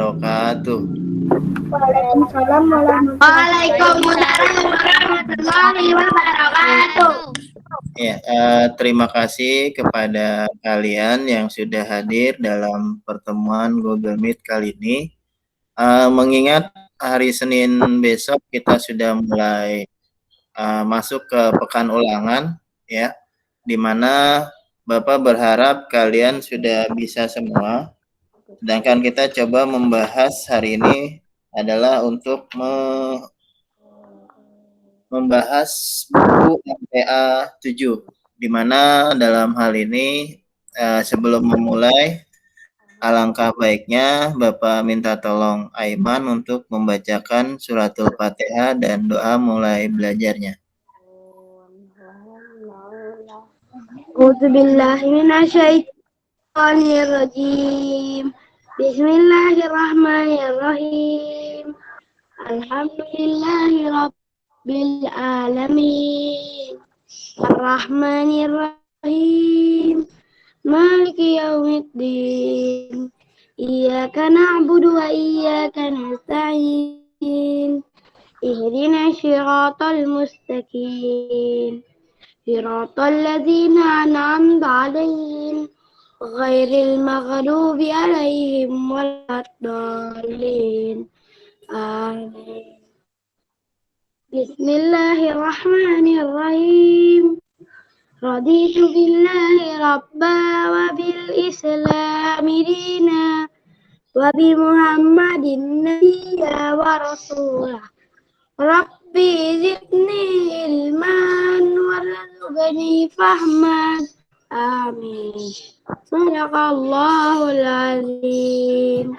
wabarakatuh. Waalaikumsalam warahmatullahi wabarakatuh. Ya, terima kasih kepada kalian yang sudah hadir dalam pertemuan Google Meet kali ini. Mengingat hari Senin besok kita sudah mulai masuk ke pekan ulangan, ya, di mana Bapak berharap kalian sudah bisa semua. Sedangkan kita coba membahas hari ini adalah untuk membahas buku MTA 7, di mana dalam hal ini sebelum memulai, alangkah baiknya Bapak minta tolong Aiman untuk membacakan suratul Fatihah dan doa mulai belajarnya. A'udzubillahiminasyaitonirrajim. Bismillahirrahmanirrahim. Alhamdulillahirabbil alamin. Arrahmanirrahim. Maliki yaumiddin. Iyyaka na'budu wa iyyaka nasta'in. Ihdinas siratal mustaqim. Siratal ladzina an'amta 'alaihim ghairil maghdubi 'alaihim waladdallin. Amin. Bismillahirrahmanirrahim. Raditu billahi rabba wa bil islami dina wa bi muhammadin nabiyya wa rasulah. Rabbi zidni ilman warzuqni fahman. Amin. Sadaqallahul azim.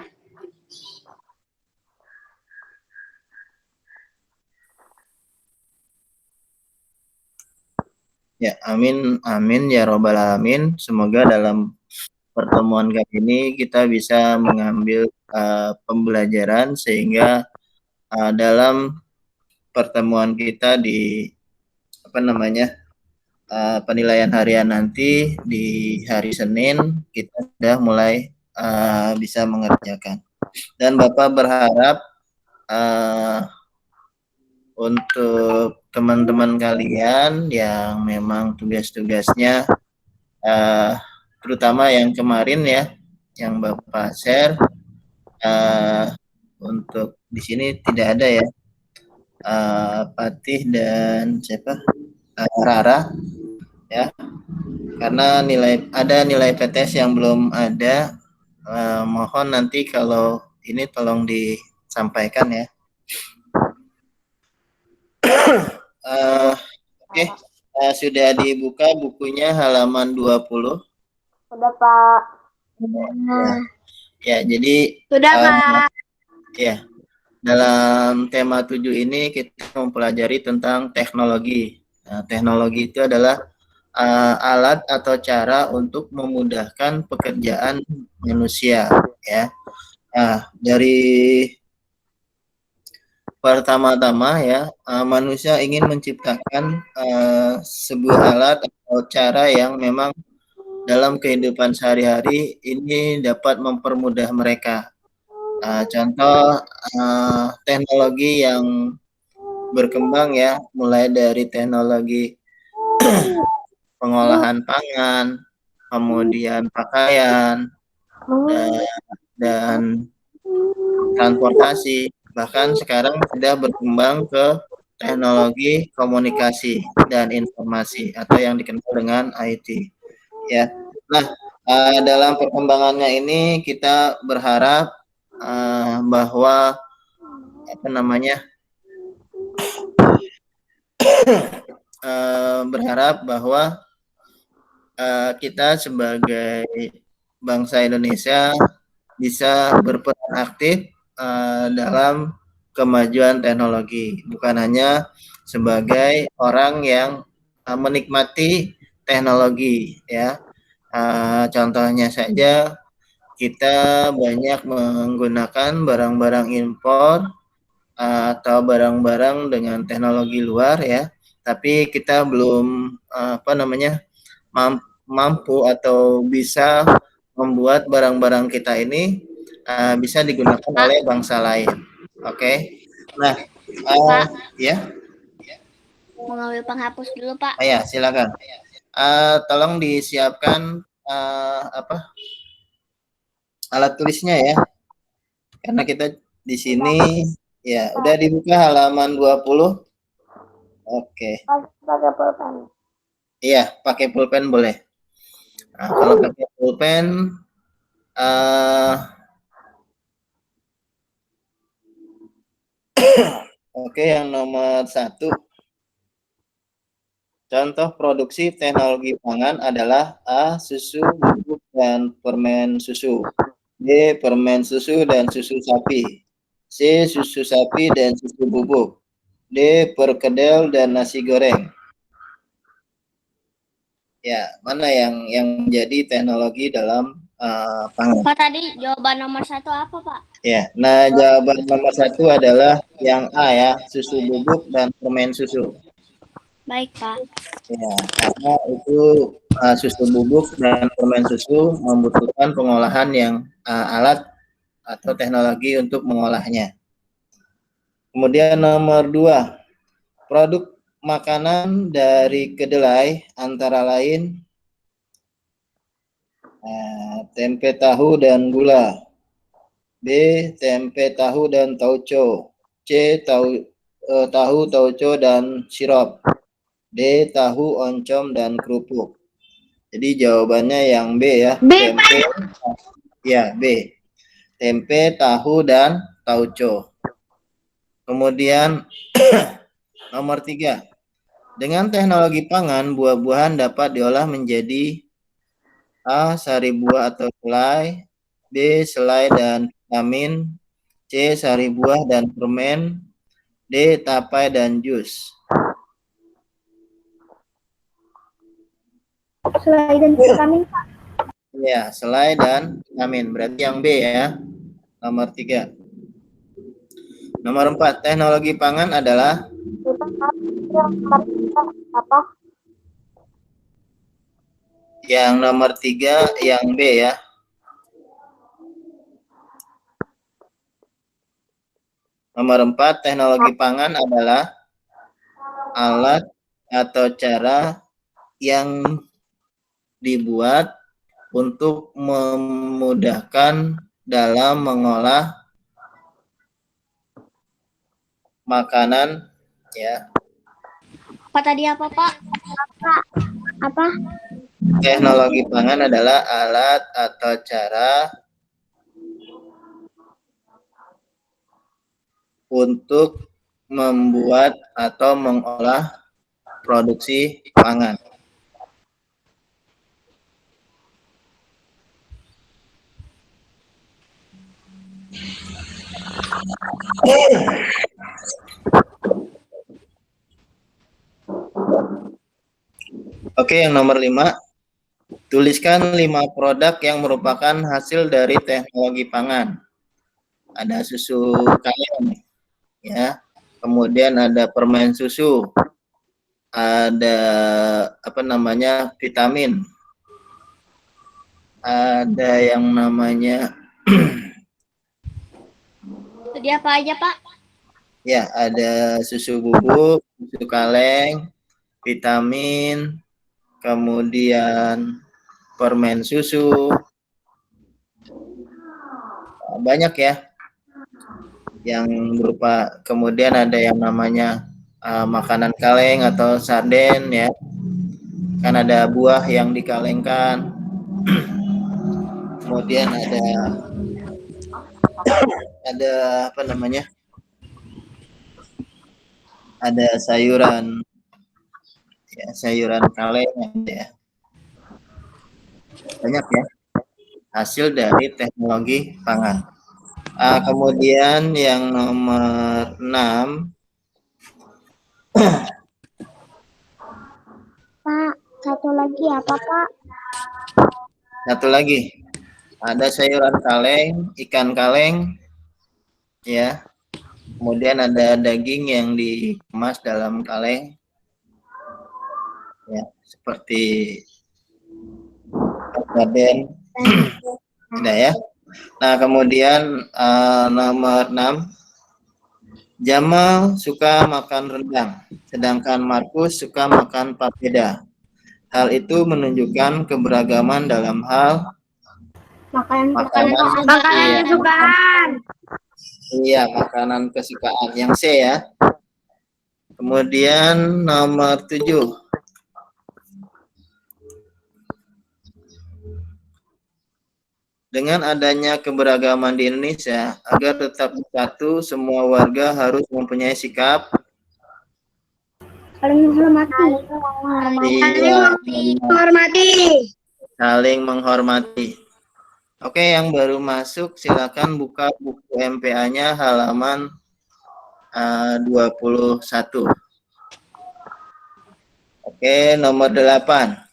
Ya, amin, amin ya robbal alamin. Semoga dalam pertemuan kali ini kita bisa mengambil pembelajaran sehingga dalam pertemuan kita di penilaian harian nanti di hari Senin kita sudah mulai bisa mengerjakan. Dan Bapak berharap untuk teman-teman kalian yang memang tugas-tugasnya terutama yang kemarin ya, yang Bapak share, untuk di sini tidak ada ya, Patih dan siapa, Rara ya, karena ada nilai PTS yang belum ada. Mohon nanti kalau ini tolong disampaikan ya. Oke. Sudah dibuka bukunya halaman 20. Sudah, Pak. Ya, jadi Sudah, Pak. Ya. Dalam tema 7 ini kita mempelajari tentang teknologi. Nah, teknologi itu adalah alat atau cara untuk memudahkan pekerjaan manusia ya. Nah, dari pertama-tama ya, manusia ingin menciptakan sebuah alat atau cara yang memang dalam kehidupan sehari-hari ini dapat mempermudah mereka. Contoh teknologi yang berkembang ya, mulai dari teknologi pengolahan pangan, kemudian pakaian, dan transportasi, bahkan sekarang sudah berkembang ke teknologi komunikasi dan informasi atau yang dikenal dengan IT ya. Nah, dalam perkembangannya ini kita berharap bahwa berharap bahwa kita sebagai bangsa Indonesia bisa berperan aktif dalam kemajuan teknologi, bukan hanya sebagai orang yang menikmati teknologi ya. Contohnya saja kita banyak menggunakan barang-barang impor atau barang-barang dengan teknologi luar ya, tapi kita belum mampu atau bisa membuat barang-barang kita ini bisa digunakan oleh bangsa lain. Oke. Nah, Pak, ya. mau ngambil penghapus dulu, Pak. Ya, silakan. Tolong disiapkan alat tulisnya ya. Karena kita di sini ya udah dibuka halaman 20. Oke. Pakai pulpen. Iya, pakai pulpen boleh. Nah, kalau pakai pulpen oke, yang nomor 1. Contoh produksi teknologi pangan adalah A. Susu, bubuk, dan permen susu. B. Permen susu dan susu sapi. C. Susu sapi dan susu bubuk. D. Perkedel dan nasi goreng. Ya, mana yang menjadi teknologi dalam pangan? Pak, tadi jawaban nomor 1 apa, Pak? Ya, nah jawaban nomor 1 adalah yang A ya, susu bubuk dan permen susu. Baik, Pak. Ya, karena itu susu bubuk dan permen susu membutuhkan pengolahan yang alat atau teknologi untuk mengolahnya. Kemudian nomor 2, produk makanan dari kedelai antara lain tempe tahu dan gula. B. Tempe tahu dan tauco. C. Tahu tauco dan sirup. D. Tahu oncom dan kerupuk. Jadi jawabannya yang B ya. B, tempe. Ya, B. Tempe, tahu, dan tauco. Kemudian nomor 3. Dengan teknologi pangan, buah-buahan dapat diolah menjadi A. Sari buah atau selai. B. Selai dan vitamin. C. Sari buah dan permen. D. Tapai dan jus. Selai dan vitamin, Pak. Ya, selai dan vitamin. Berarti yang B ya. Nomor 3. Nomor 4. Teknologi pangan adalah Apa? yang nomor 3, yang B ya. Nomor 4, teknologi pangan adalah alat atau cara yang dibuat untuk memudahkan dalam mengolah makanan ya. Pak, tadi apa, Pak? Apa? Teknologi pangan adalah alat atau cara untuk membuat atau mengolah produksi pangan. Oke, yang nomor 5. Tuliskan 5 produk yang merupakan hasil dari teknologi pangan. Ada susu kaleng, ya. Kemudian ada permen susu. Ada vitamin. Ada yang namanya Tadi apa aja, Pak? ya, ada susu bubuk, susu kaleng, vitamin, kemudian permen susu. Banyak ya yang berupa, kemudian ada yang namanya makanan kaleng atau sarden ya, kan ada buah yang dikalengkan. Kemudian ada ada sayuran ya, sayuran kaleng ya, banyak ya hasil dari teknologi pangan. Kemudian yang nomor 6, Pak, satu lagi apa, Pak? satu lagi ada sayuran kaleng, ikan kaleng ya, kemudian ada daging yang dikemas dalam kaleng ya, seperti sarden. Ada ya. Nah, kemudian nomor 6, Jamal suka makan rendang, sedangkan Markus suka makan papeda. Hal itu menunjukkan keberagaman dalam hal Makanan makanan. makanan Iya, kesukaan. iya, makanan kesukaan. Yang C ya. Kemudian nomor 7. Dengan adanya keberagaman di Indonesia, agar tetap bersatu, semua warga harus mempunyai sikap Saling menghormati. iya, Menghormati. saling menghormati. Oke, yang baru masuk silakan buka buku MPA-nya halaman 21. Oke, nomor 8.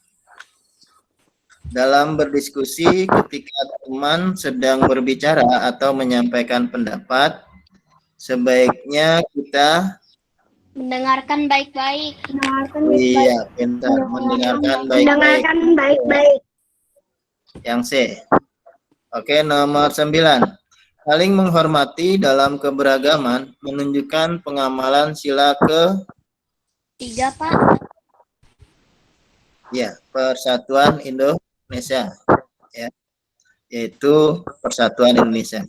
Dalam berdiskusi ketika teman sedang berbicara atau menyampaikan pendapat, sebaiknya kita Mendengarkan baik-baik. iya, pintar, mendengarkan baik-baik. Mendengarkan baik-baik. Yang C. Oke, nomor 9. Saling menghormati dalam keberagaman menunjukkan pengamalan sila ke 3, Pak. ya, Persatuan Indonesia. Ya, yaitu Persatuan Indonesia.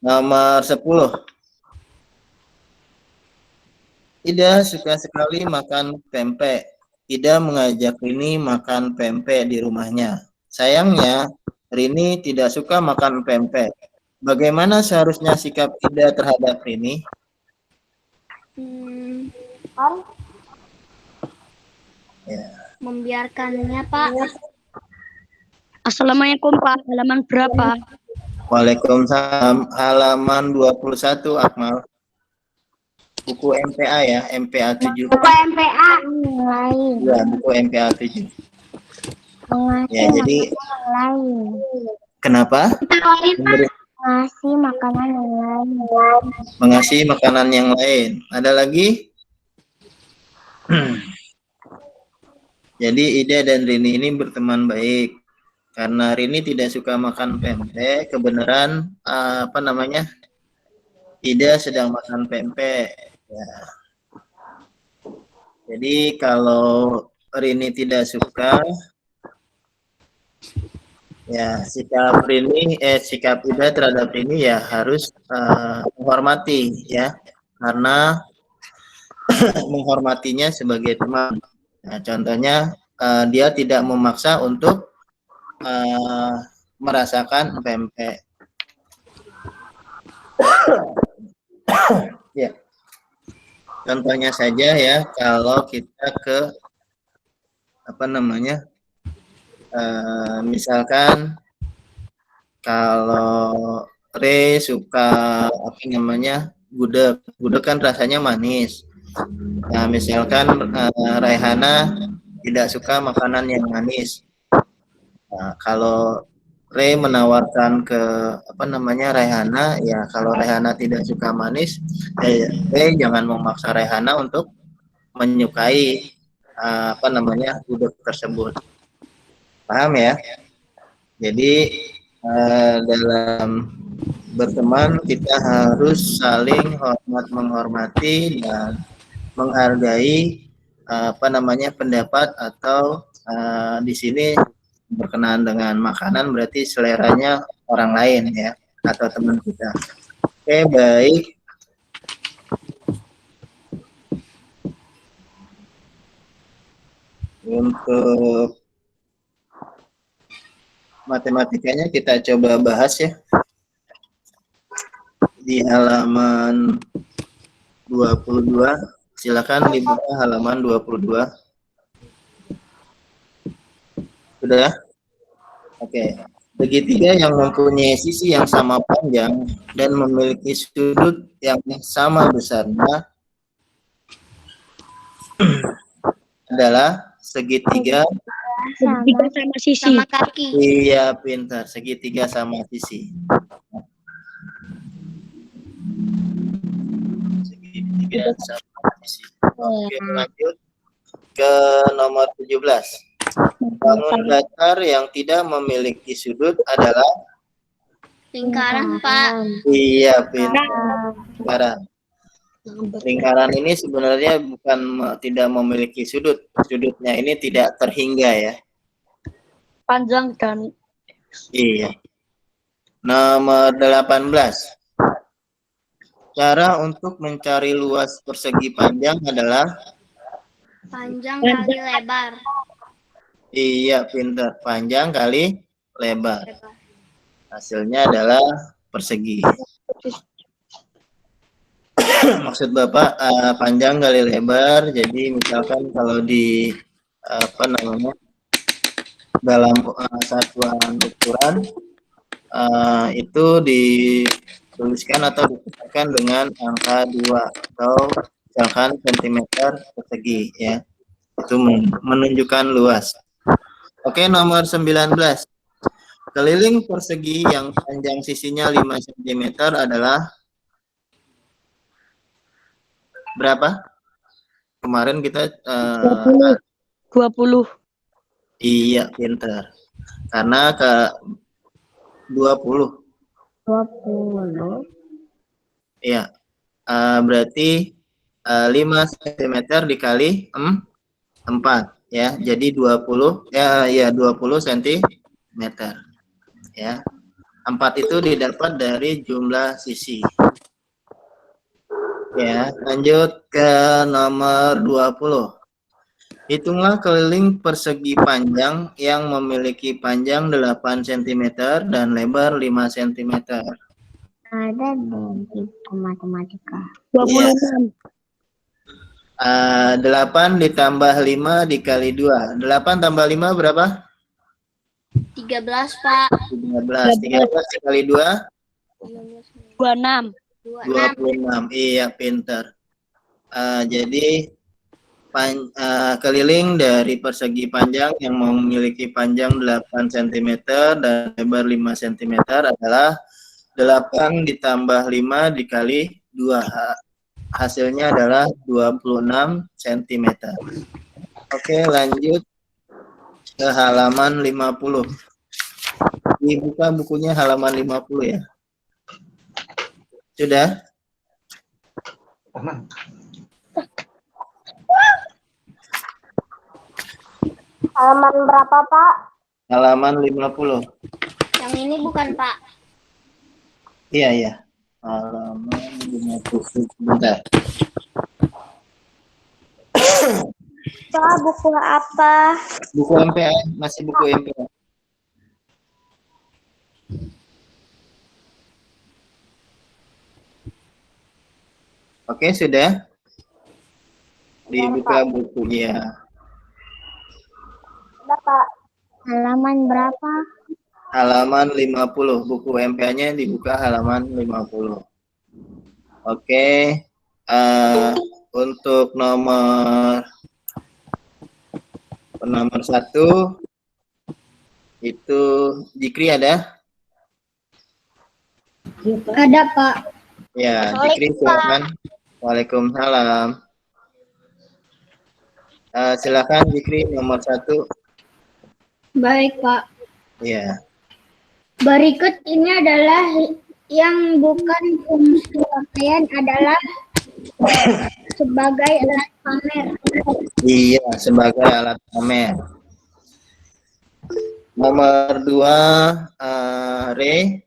Nomor 10. Ida suka sekali makan pempek. Ida mengajak Rini makan pempek di rumahnya. Sayangnya, Rini tidak suka makan pempek. Bagaimana seharusnya sikap Ida terhadap Rini? Ya. Membiarkannya, Pak. Assalamualaikum Pak. Halaman berapa? Waalaikumsalam. Halaman 21, Akmal. Buku MPA ya, MPA 7. Buku MPA. Lain. Ya, buku MPA 7. Ya, jadi Lain. kenapa? Ngasih makanan yang lain. Mengasih makanan yang lain. Ada lagi? Jadi Ida dan Rini ini berteman baik. Karena Rini tidak suka makan pempek, kebenaran Ida sedang makan pempek. Ya. Jadi kalau Rini tidak suka, ya sikap Ida terhadap Rini ya harus menghormati ya, karena menghormatinya sebagai teman. Nah, contohnya dia tidak memaksa untuk merasakan pempek. Ya. Contohnya saja ya, kalau kita ke misalkan kalau Re suka gudeg. Gudeg kan rasanya manis. Nah, misalkan Raihana tidak suka makanan yang manis. Nah, kalau Re menawarkan ke Raihana, ya kalau Raihana tidak suka manis, Re jangan memaksa Raihana untuk menyukai gudeg tersebut. Paham ya? Jadi dalam berteman kita harus saling menghormati dan menghargai pendapat atau di sini berkenaan dengan makanan berarti seleranya orang lain ya atau teman kita. Oke, baik. Untuk matematikanya kita coba bahas ya. Di halaman 22, silakan dibuka halaman 22. Sudah? Oke. Segitiga yang mempunyai sisi yang sama panjang dan memiliki sudut yang sama besarnya adalah segitiga Segitiga sama sisi. Sama kaki. Iya, pintar. Segitiga sama sisi. Segitiga sama sisi. Oke, lanjut ke nomor 17. Bangun datar yang tidak memiliki sudut adalah Lingkaran, Pak. Iya, pintar. Lingkaran. Lingkaran ini sebenarnya bukan tidak memiliki sudut. Sudutnya ini tidak terhingga ya. Panjang dan Iya. Nomor 18. Cara untuk mencari luas persegi panjang adalah Panjang kali lebar. iya, pintar. Panjang kali lebar. Lebar. Hasilnya adalah persegi. Maksud Bapak panjang kali lebar. Jadi misalkan kalau di apa namanya dalam satuan ukuran itu dituliskan atau dituliskan dengan angka 2 atau misalkan sentimeter persegi ya. Itu menunjukkan luas. Oke, nomor 19. Keliling persegi yang panjang sisinya 5 cm adalah berapa? Kemarin kita 20. iya, pintar. Karena ke 20. 20. Iya. Berarti 5 cm dikali 4 ya. Jadi 20 ya 20 cm. Ya. 4 itu didapat dari jumlah sisi. Ya, lanjut ke nomor 20. Hitunglah keliling persegi panjang yang memiliki panjang 8 cm dan lebar 5 cm. Ada di buku matematika. 26. 8 ditambah 5 dikali 2. 8 tambah 5 berapa? 13, Pak. 13. 13 dikali 2? 26. 26. Iya, pintar. Jadi keliling dari persegi panjang yang memiliki panjang 8 cm dan lebar 5 cm adalah 8 ditambah 5 dikali 2. Hasilnya adalah 26 cm. Oke, lanjut ke halaman 50. Dibuka bukunya halaman 50 ya. Sudah? Halaman berapa, Pak? Halaman 50. Yang ini bukan, Pak. Iya. Halaman 50. Bentar. Pak, buku apa? Buku MPA, masih buku MPA. Oke, sudah? Dibuka bukunya. Ada, Pak. Halaman berapa? Halaman 50. Buku MPA-nya dibuka halaman 50. Oke. Untuk nomor 1 itu Jikri ada? Ada, Pak. Ya, Jikri silakan. Waalaikumsalam. Silakan Jikri nomor 1. Baik, Pak. Ya. Berikut ini adalah yang bukan fungsi pakaian adalah sebagai alat pamer. Iya, sebagai alat pamer. Nomor 2, Re.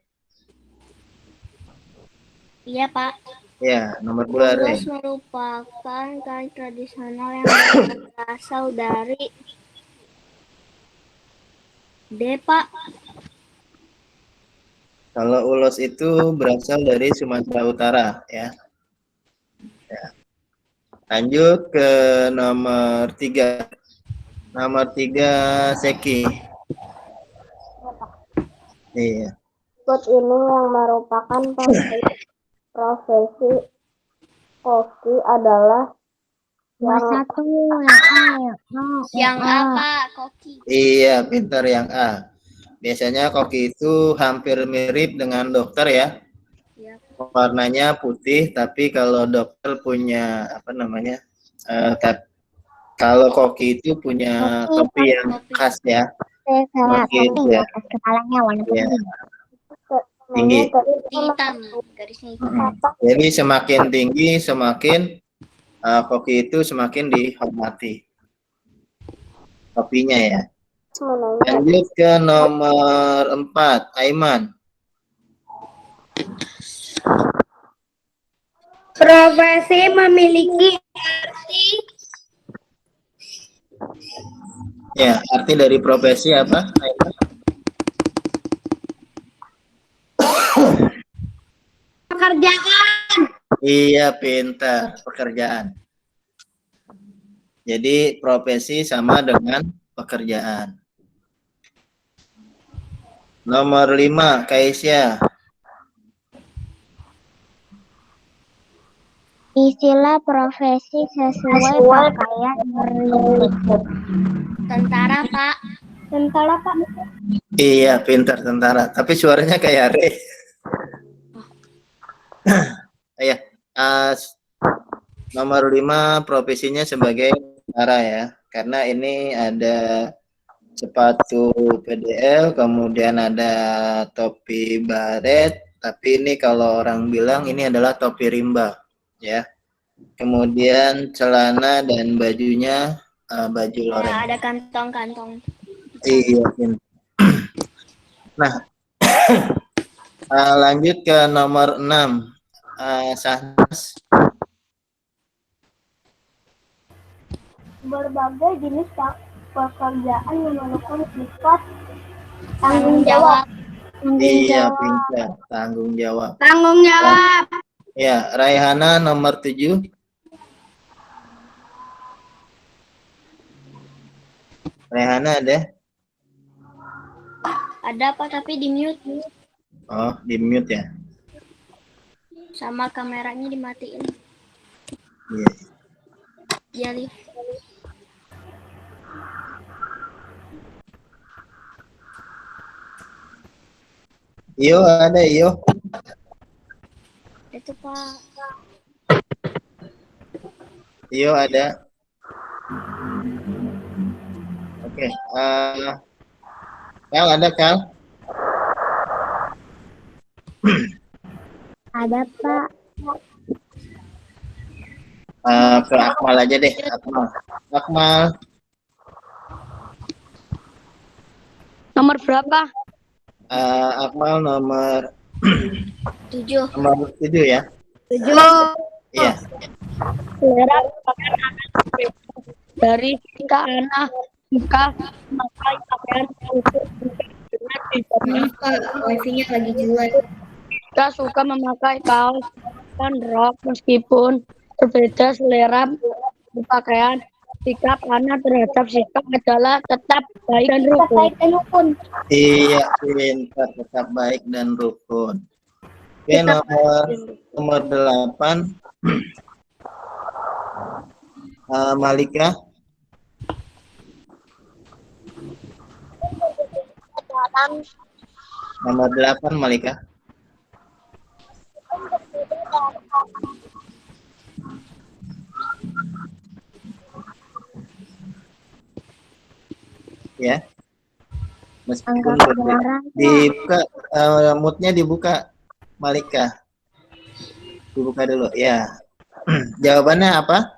Iya, Pak. Ya, nomor 2, Re. Ulos merupakan kain tradisional yang berasal dari D, Pak. Kalau ulos itu berasal dari Sumatera Utara, ya. Lanjut ke nomor 3. Nomor 3, Seki. Iya. Berikut ini yang merupakan profesi koki adalah Yang A, Pak, koki. Iya, pintar yang A. Biasanya koki itu hampir mirip dengan dokter ya. Ya. Warnanya putih, tapi kalau dokter punya apa namanya? Kalau koki itu punya topi yang khas ya. Koki itu ya. kepalanya warna Ya. putih. Tinggi. Hitam, garisnya hitam. Jadi semakin tinggi, semakin koki itu semakin dihormati. Kopinya ya. Lanjut ke nomor 4, Aiman. Profesi memiliki arti Ya, arti dari profesi apa, Aiman? pekerjaan. Iya, pintar. Pekerjaan. Jadi profesi sama dengan pekerjaan. Nomor 5, Kaisya. Istilah profesi sesuai pakaian berlingkup. Tentara, Pak. Tentara, Pak. Iya, pintar, tentara. Tapi suaranya kayak Re. Iya. Nomor 5 profesinya sebagai tentara ya. Karena ini ada sepatu PDL, kemudian ada topi baret, tapi ini kalau orang bilang ini adalah topi rimba ya. Kemudian celana dan bajunya baju Ya, loreng. ada kantong-kantong. Iya. Nah, lanjut ke nomor 6. Sahnas. Berbagai jenis pekerjaan memerlukan sifat Tanggung jawab. Iya, pintar. Tanggung jawab. Tanggung jawab. Ya, Raihana nomor 7. Raihana ada? Ada Pak, tapi di mute. Oh, di mute ya. Sama kameranya dimatiin. Iya. Iya, Li. Iyo ada, Iyo. Itu Pak. Iyo ada. Oke. Kal ada, Kal? Ada, Pak. Ke Akmal aja deh, Akmal. Akmal. Nomor berapa? Akmal nomor 7. nomor 7 ya. 7. Iya. Selera pakaian dari jika anak jika memakai pakaian untuk dengan tidak Wifi-nya lagi jelek. Jika suka memakai kaos dan rok meskipun berbeda selera berpakaian, sikap anak terhadap sikap adalah tetap baik dan rukun. Iya, pintar, tetap baik dan rukun. Oke, nomor 8. Malika. Nomor 8, Malika. Ya. Meskipun berbeda. Dibuka, moodnya dibuka, Malika. Dibuka dulu, ya. Jawabannya apa?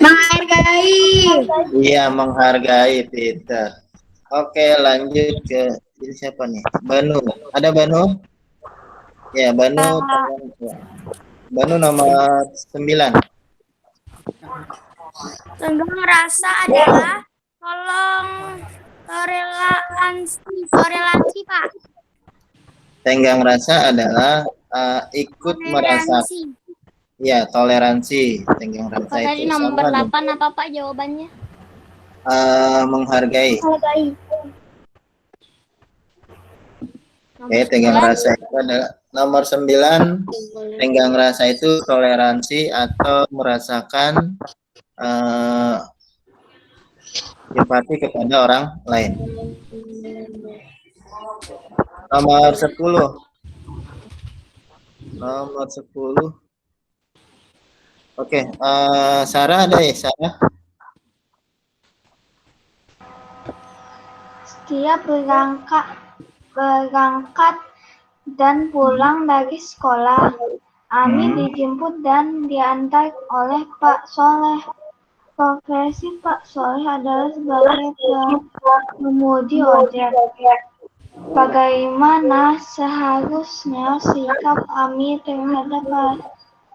Menghargai. Iya, menghargai, Peter. Oke, lanjut ke ini siapa nih? Banu. Ada Banu? Ya, Banu. Banu nomor 9. Tenggang rasa adalah korelasi Pak. Tenggang rasa adalah ikut merasa. Ya, toleransi. Tenggang rasa Kalau tadi itu nomor sama 8 apa Pak jawabannya? menghargai. Oke, Nomor tenggang 9. rasa itu adalah nomor 9. Tenggang rasa itu toleransi atau merasakan simpati kepada orang lain. Nomor 10. Nomor 10. Oke, Sarah ada ya, Sarah? Setiap langkah berangkat dan pulang dari sekolah. Ami dijemput dan diantar oleh Pak Soleh. Profesi Pak Soleh adalah sebagai pengemudi ojek. Bagaimana seharusnya sikap Ami terhadap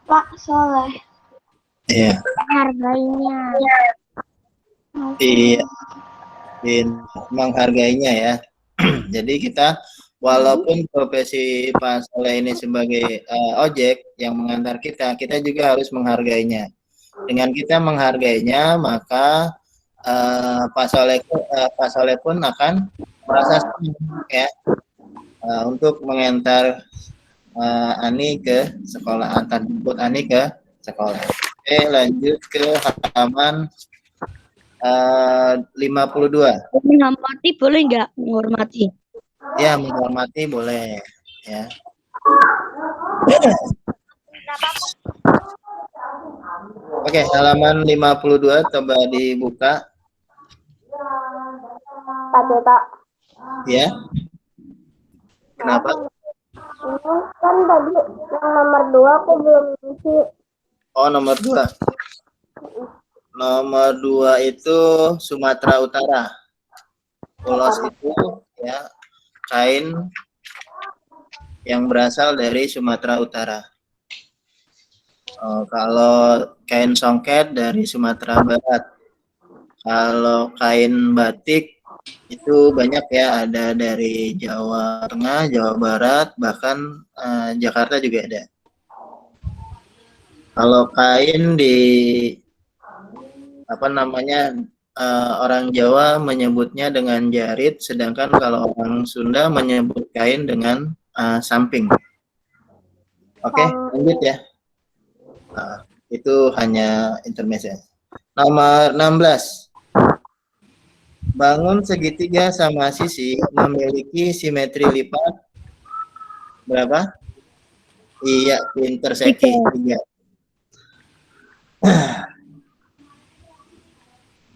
Pak Soleh? Iya. Harganya. Iya. Menghargainya ya. Jadi kita walaupun profesi Pak Soleh ini sebagai ojek yang mengantar kita, kita juga harus menghargainya. Dengan kita menghargainya, maka Pak Soleh pun akan merasa senang ya untuk mengantar Ani ke sekolah, antar jemput Ani ke sekolah. Oke, lanjut ke halaman 52. Menghormati boleh nggak? Menghormati. Ya, menghormati boleh ya. Oke, halaman 52 coba dibuka. Pak. Ya. Kenapa? Ini kan tadi yang nomor 2 aku belum isi. Oh, nomor 2. Nomor 2 itu Sumatera Utara. Ulos itu ya kain yang berasal dari Sumatera Utara. Kalau kain songket dari Sumatera Barat. Kalau kain batik itu banyak ya, ada dari Jawa Tengah, Jawa Barat, bahkan Jakarta juga ada. Kalau kain di orang Jawa menyebutnya dengan jarit, sedangkan kalau orang Sunda menyebut kain dengan samping. Oke, lanjut ya. Itu hanya intermezzo. Nomor 16. Bangun segitiga sama sisi memiliki simetri lipat berapa? Iya, pinter Seki. 3.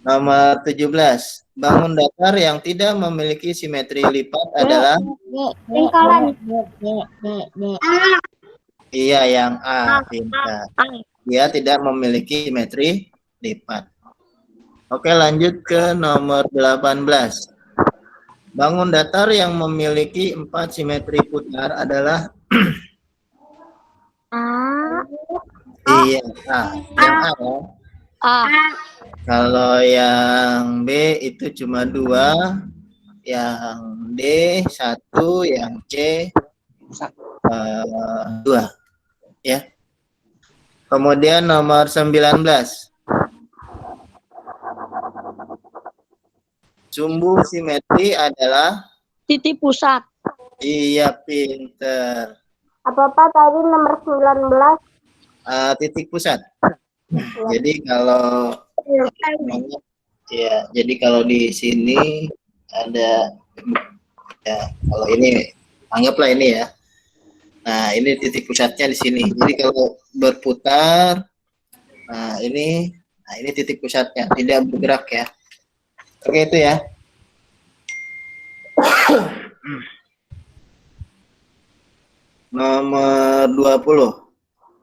Nomor 17. Bangun datar yang tidak memiliki simetri lipat adalah Lingkaran. Iya, yang A, pintar. Dia tidak memiliki simetri lipat. Oke, lanjut ke nomor 18. Bangun datar yang memiliki 4 simetri putar adalah Iya, A. Yang A ya. Kalau yang B itu cuma 2, yang D 1, yang C 2 ya. Kemudian nomor 19. Sumbu simetri adalah Titik pusat. Iya, pinter. Apa tadi nomor 19? Titik pusat. Jadi kalau jadi kalau di sini ada ya, kalau ini anggaplah ini ya. Nah, ini titik pusatnya di sini. Jadi kalau berputar, ini titik pusatnya, tidak bergerak ya. Oke, itu ya. Nomor 20.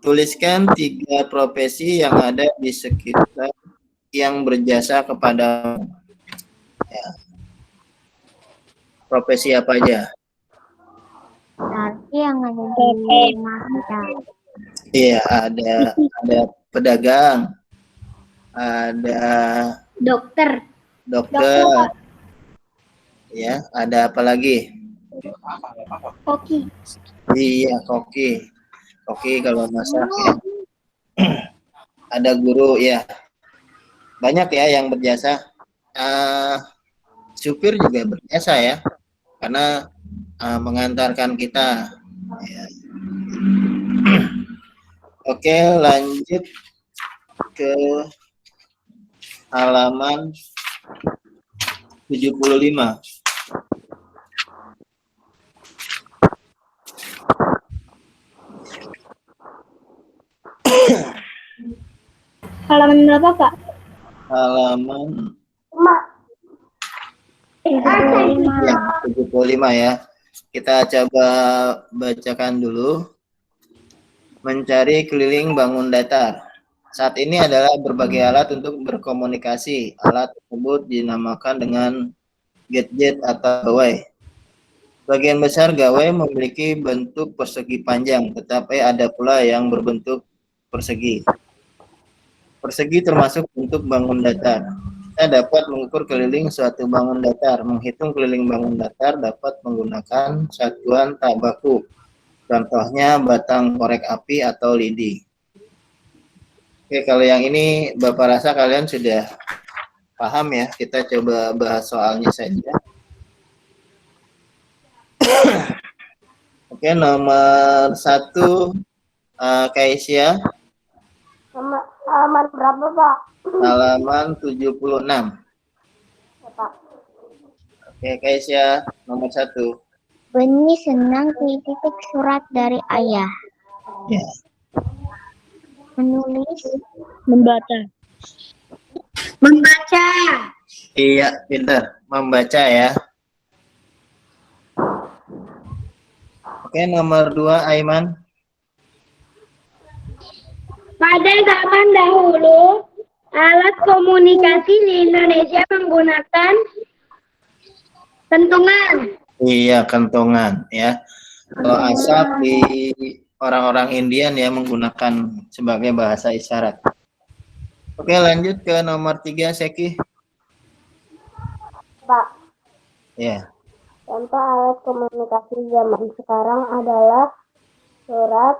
Tuliskan 3 profesi yang ada di sekitar yang berjasa kepada ya. Profesi apa aja? Berarti yang ada di rumah kita. Iya, ada pedagang, ada Dokter. ya, ada apa lagi? Koki. Iya, koki kalau masak ya. Ada guru ya, banyak ya yang berjasa. Supir juga berjasa ya, karena mengantarkan kita ya. Oke, lanjut ke halaman 75. Halaman berapa, Pak? Halaman 75. yang 75 ya. Kita coba bacakan dulu. Mencari keliling bangun datar. Saat ini adalah berbagai alat untuk berkomunikasi. Alat tersebut dinamakan dengan gadget atau gawai. Bagian besar gawai memiliki bentuk persegi panjang, tetapi ada pula yang berbentuk persegi. Persegi termasuk bentuk bangun datar. Kita dapat mengukur keliling suatu bangun datar. Menghitung keliling bangun datar dapat menggunakan satuan tak baku. Contohnya batang korek api atau lidi. Oke, kalau yang ini Bapak rasa kalian sudah paham ya. Kita coba bahas soalnya saja. Oke, nomor 1 Kaisya. Halaman berapa, Pak? Halaman 76. Ya, Pak. Oke, Kaisya, nomor 1. Beni senang titip surat dari ayah. Ya. Menulis. Membaca. Membaca. Iya, pintar. Membaca ya. Oke, nomor 2 Aiman. Pada zaman dahulu, alat komunikasi di Indonesia menggunakan kentungan. Iya, kentongan ya. Kalau asap di orang-orang Indian ya menggunakan sebagai bahasa isyarat. Oke, lanjut ke nomor 3 Seki. Pak, Ya. contoh alat komunikasi zaman sekarang adalah surat,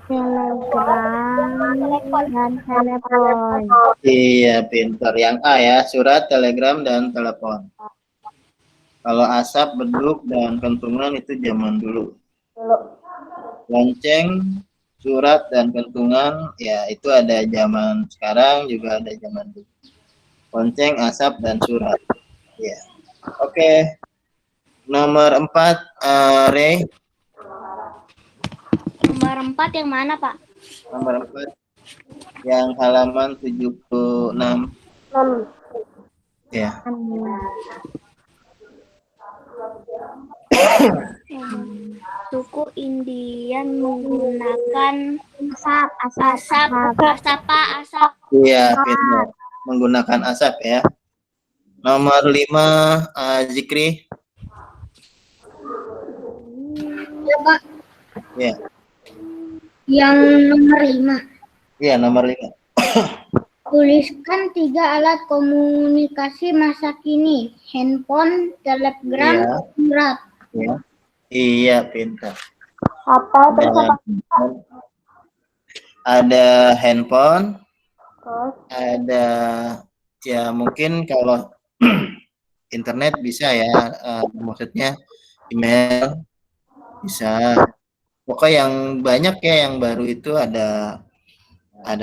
Telegram dan telepon. Iya, pintar. Yang A ya, surat, telegram, dan telepon. Kalau asap, beduk, dan kentungan itu zaman dulu. Lonceng, surat, dan kentungan, ya itu ada zaman sekarang, juga ada zaman dulu. Lonceng, asap, dan surat. Ya. Oke. Nomor 4, Rey. Nomor 4 yang mana, Pak? Nomor 4. Yang halaman 76. Ya. Suku Indian menggunakan asap. Iya, pintar. Menggunakan asap ya. Nomor 5, Zikri. Ya, Pak. Ya. Yang nomor 5. Iya, nomor 5. Tuliskan 3 alat komunikasi masa kini. Handphone, telegram, Iya. surat. Ya. Iya, pintar. Apa Ada handphone, terus? ada ya mungkin kalau internet bisa ya, maksudnya email bisa. Pokoknya yang banyak ya yang baru itu ada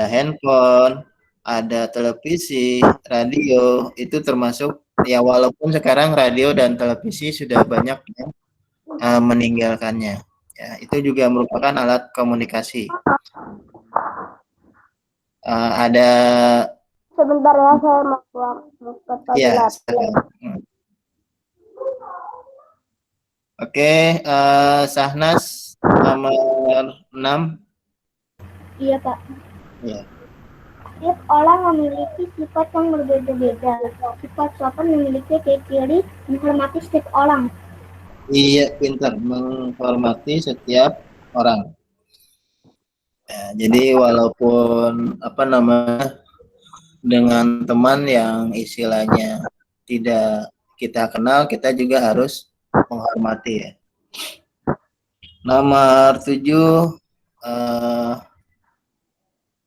handphone, ada televisi, radio, itu termasuk ya walaupun sekarang radio dan televisi sudah banyak yang meninggalkannya. Ya, itu juga merupakan alat komunikasi. Ada Sebentar ya, saya mau keluar ke ya. toilet. Oke, Sahnas nomor 6. Iya, Pak. Ya. Setiap orang memiliki sifat yang berbeda-beda. Sifat sopan memiliki ciri menghormati setiap orang. Iya, pintar, menghormati setiap orang. Ya, jadi walaupun dengan teman yang istilahnya tidak kita kenal, kita juga harus menghormati ya. Nomor 7,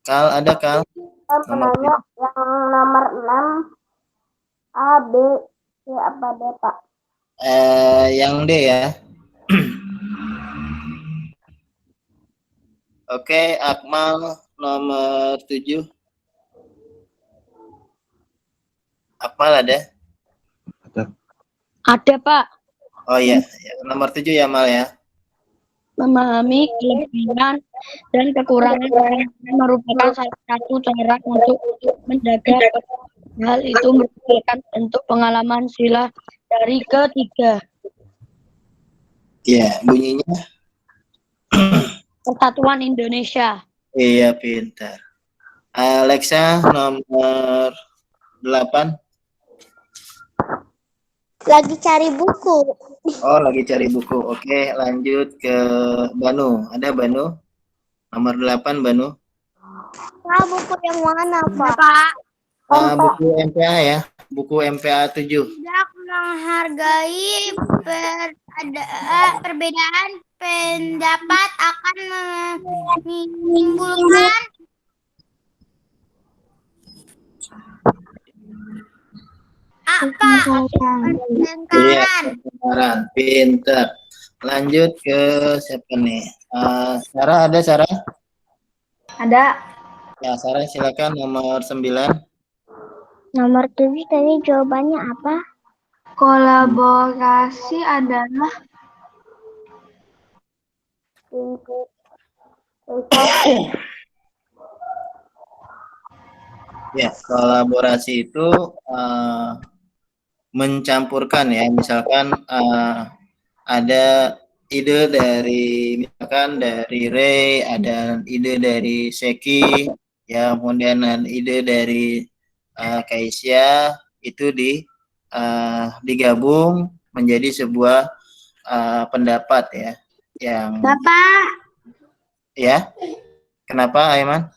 Kal, ada Kal? Penanya yang nomor 6 A, B, C apa D, Pak? Yang D ya. Oke, Akmal nomor 7. Akmal ada? Ada, Pak. Oh iya, nomor 7 ya Mal ya. Memahami kelebihan dan kekurangan orang merupakan salah satu cara untuk menjaga hal itu merupakan bentuk pengalaman sila dari ketiga. Ya, bunyinya. Persatuan Indonesia. Iya, pintar. Alexa nomor 8. Lagi cari buku. Oh, lagi cari buku. Oke, lanjut ke Banu. Ada Banu? Nomor 8, Banu. Pak, buku yang mana, Pak? Buku MPA ya. Buku MPA 7. Tidak menghargai perbedaan pendapat akan menimbulkan apa? Iya, Pertengkaran. pertengkaran. Pintar. Lanjut ke siapa nih? Sarah, ada Sarah? Ada. Ya, Sarah silakan nomor 9. Nomor 7 tadi jawabannya apa? Kolaborasi adalah Ya, kolaborasi itu mencampurkan ya, misalkan ada ide dari misalkan dari Ray, ada ide dari Seki, ya, kemudian ada ide dari Kaisya, itu digabung menjadi sebuah pendapat ya, yang Bapak. ya. Kenapa, Aiman?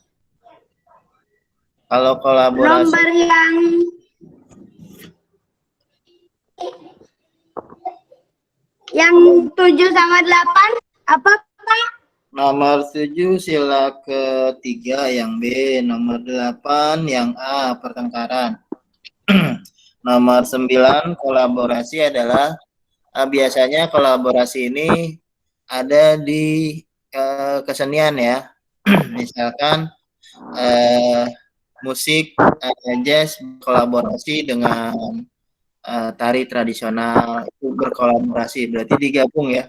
Kalau kolaborasi Nomor yang 7 sama 8 apa, Pak? nomor 7 sila ketiga yang B, nomor 8 yang A, pertengkaran. Nomor 9 kolaborasi adalah biasanya kolaborasi ini ada di kesenian ya. Misalkan musik jazz kolaborasi dengan tari tradisional, itu berkolaborasi, berarti digabung ya.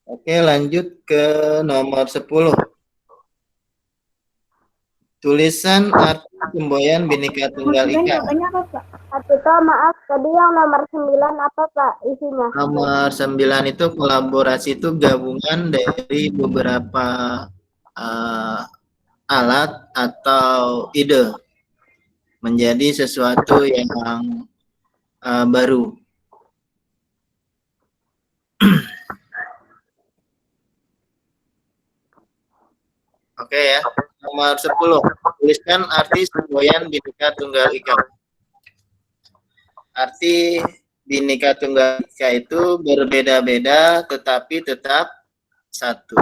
Oke, lanjut ke nomor 10. Tulisan arti semboyan Bhinneka Tunggal Ika. Jawabannya apa, Pak? Pak, maaf, tadi yang nomor 9 apa, Pak, isinya? Nomor 9 itu kolaborasi, itu gabungan dari beberapa alat atau ide menjadi sesuatu yang baru. Oke ya. Nomor 10. Tuliskan arti semboyan Bhinneka Tunggal Ika. Arti Bhinneka Tunggal Ika itu berbeda-beda tetapi tetap satu.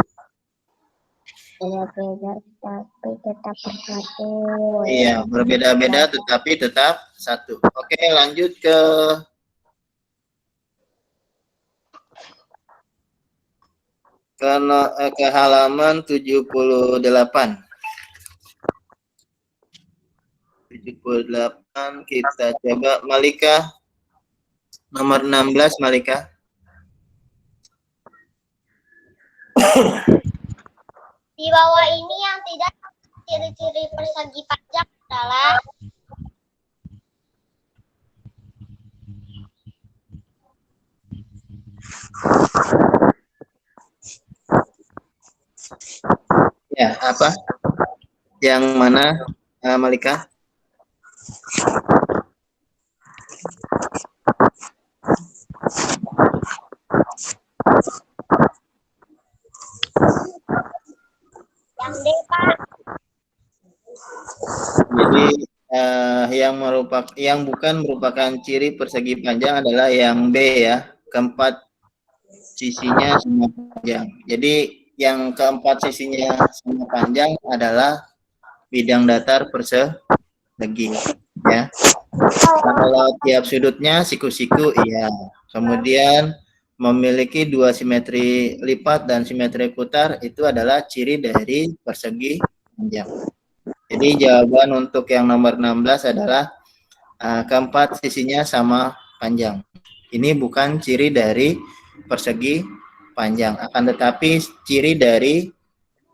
Beda-beda tapi tetap bersatu. Iya, berbeda-beda tetapi tetap satu. Oke, lanjut ke halaman 78. 78 kita coba Malika. Nomor 16 Malika. Di bawah ini yang tidak ciri-ciri persegi panjang adalah Ya, apa? Yang mana, Malika? yang D, Pak. Jadi yang bukan merupakan ciri persegi panjang adalah yang B ya, keempat sisinya sama panjang. Jadi yang keempat sisinya sama panjang adalah bidang datar persegi ya. Kalau tiap sudutnya siku-siku, iya. Kemudian memiliki dua simetri lipat dan simetri putar, itu adalah ciri dari persegi panjang. Jadi jawaban untuk yang nomor 16 adalah keempat sisinya sama panjang. Ini bukan ciri dari persegi panjang, akan tetapi ciri dari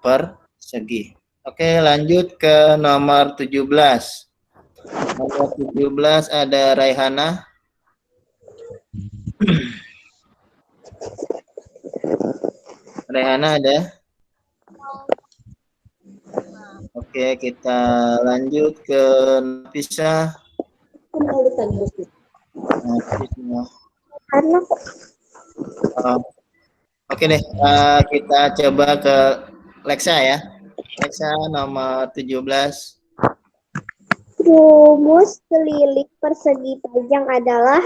persegi. Oke, lanjut ke nomor 17. Nomor 17 ada Raihana. Rehana ada? Oke, kita lanjut ke Nafisa. Nafisa. Oke deh, kita coba ke Lexa ya. Lexa nomor 17. Rumus keliling persegi panjang adalah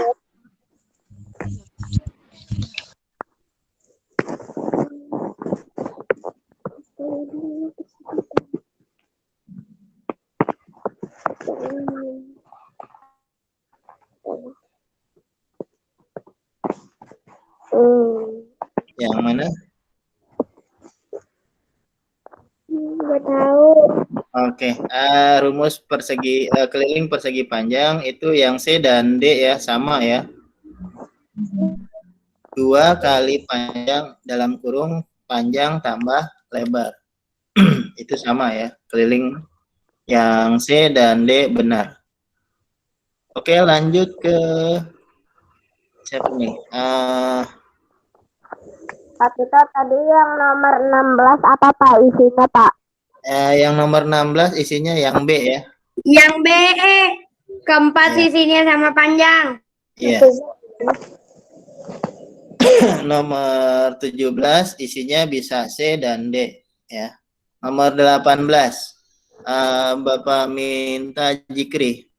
Yang mana? nggak tahu. Oke, rumus persegi keliling persegi panjang itu yang C dan D ya, sama ya. 2 kali panjang dalam kurung panjang tambah lebar. Itu sama ya, keliling yang C dan D benar. Oke, lanjut ke siapa nih? Pak Tito, tadi yang nomor 16 apa Pak isinya Pak? Yang nomor 16 isinya yang B ya. Yang B, keempat Ya. isinya sama panjang. Iya. Nomor 17 isinya bisa C dan D ya. Nomor 18 Bapak minta Jikri.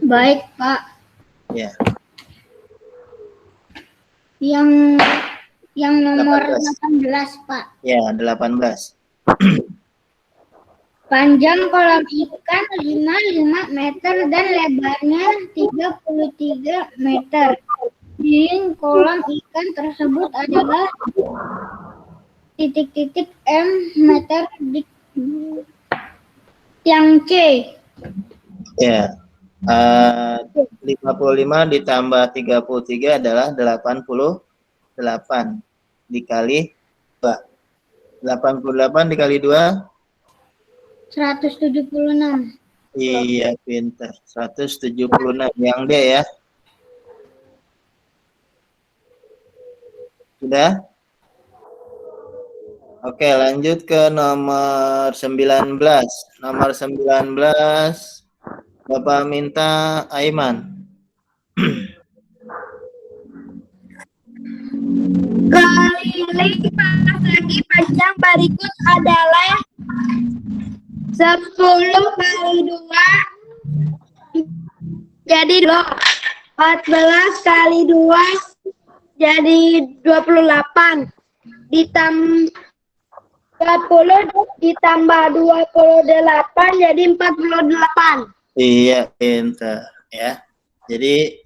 Baik Pak. Ya. Yang nomor 18. 18 Pak. Ya, 18. Panjang kolam ikan 55 meter dan lebarnya 33 meter. Dinding kolam ikan tersebut adalah titik-titik M meter di yang C. Ya. 55 ditambah 33 adalah 88 dikali 2. 88 dikali 2 176. Iya, pintar. 176 yang D ya. Sudah? Oke, lanjut ke nomor 19. Nomor 19 Bapak minta Aiman. Keliling persegi panjang berikut adalah 10 kali 2 jadi 14 kali 2 jadi 28 ditambah 30 ditambah 28 jadi 48. Iya, pintar ya. Jadi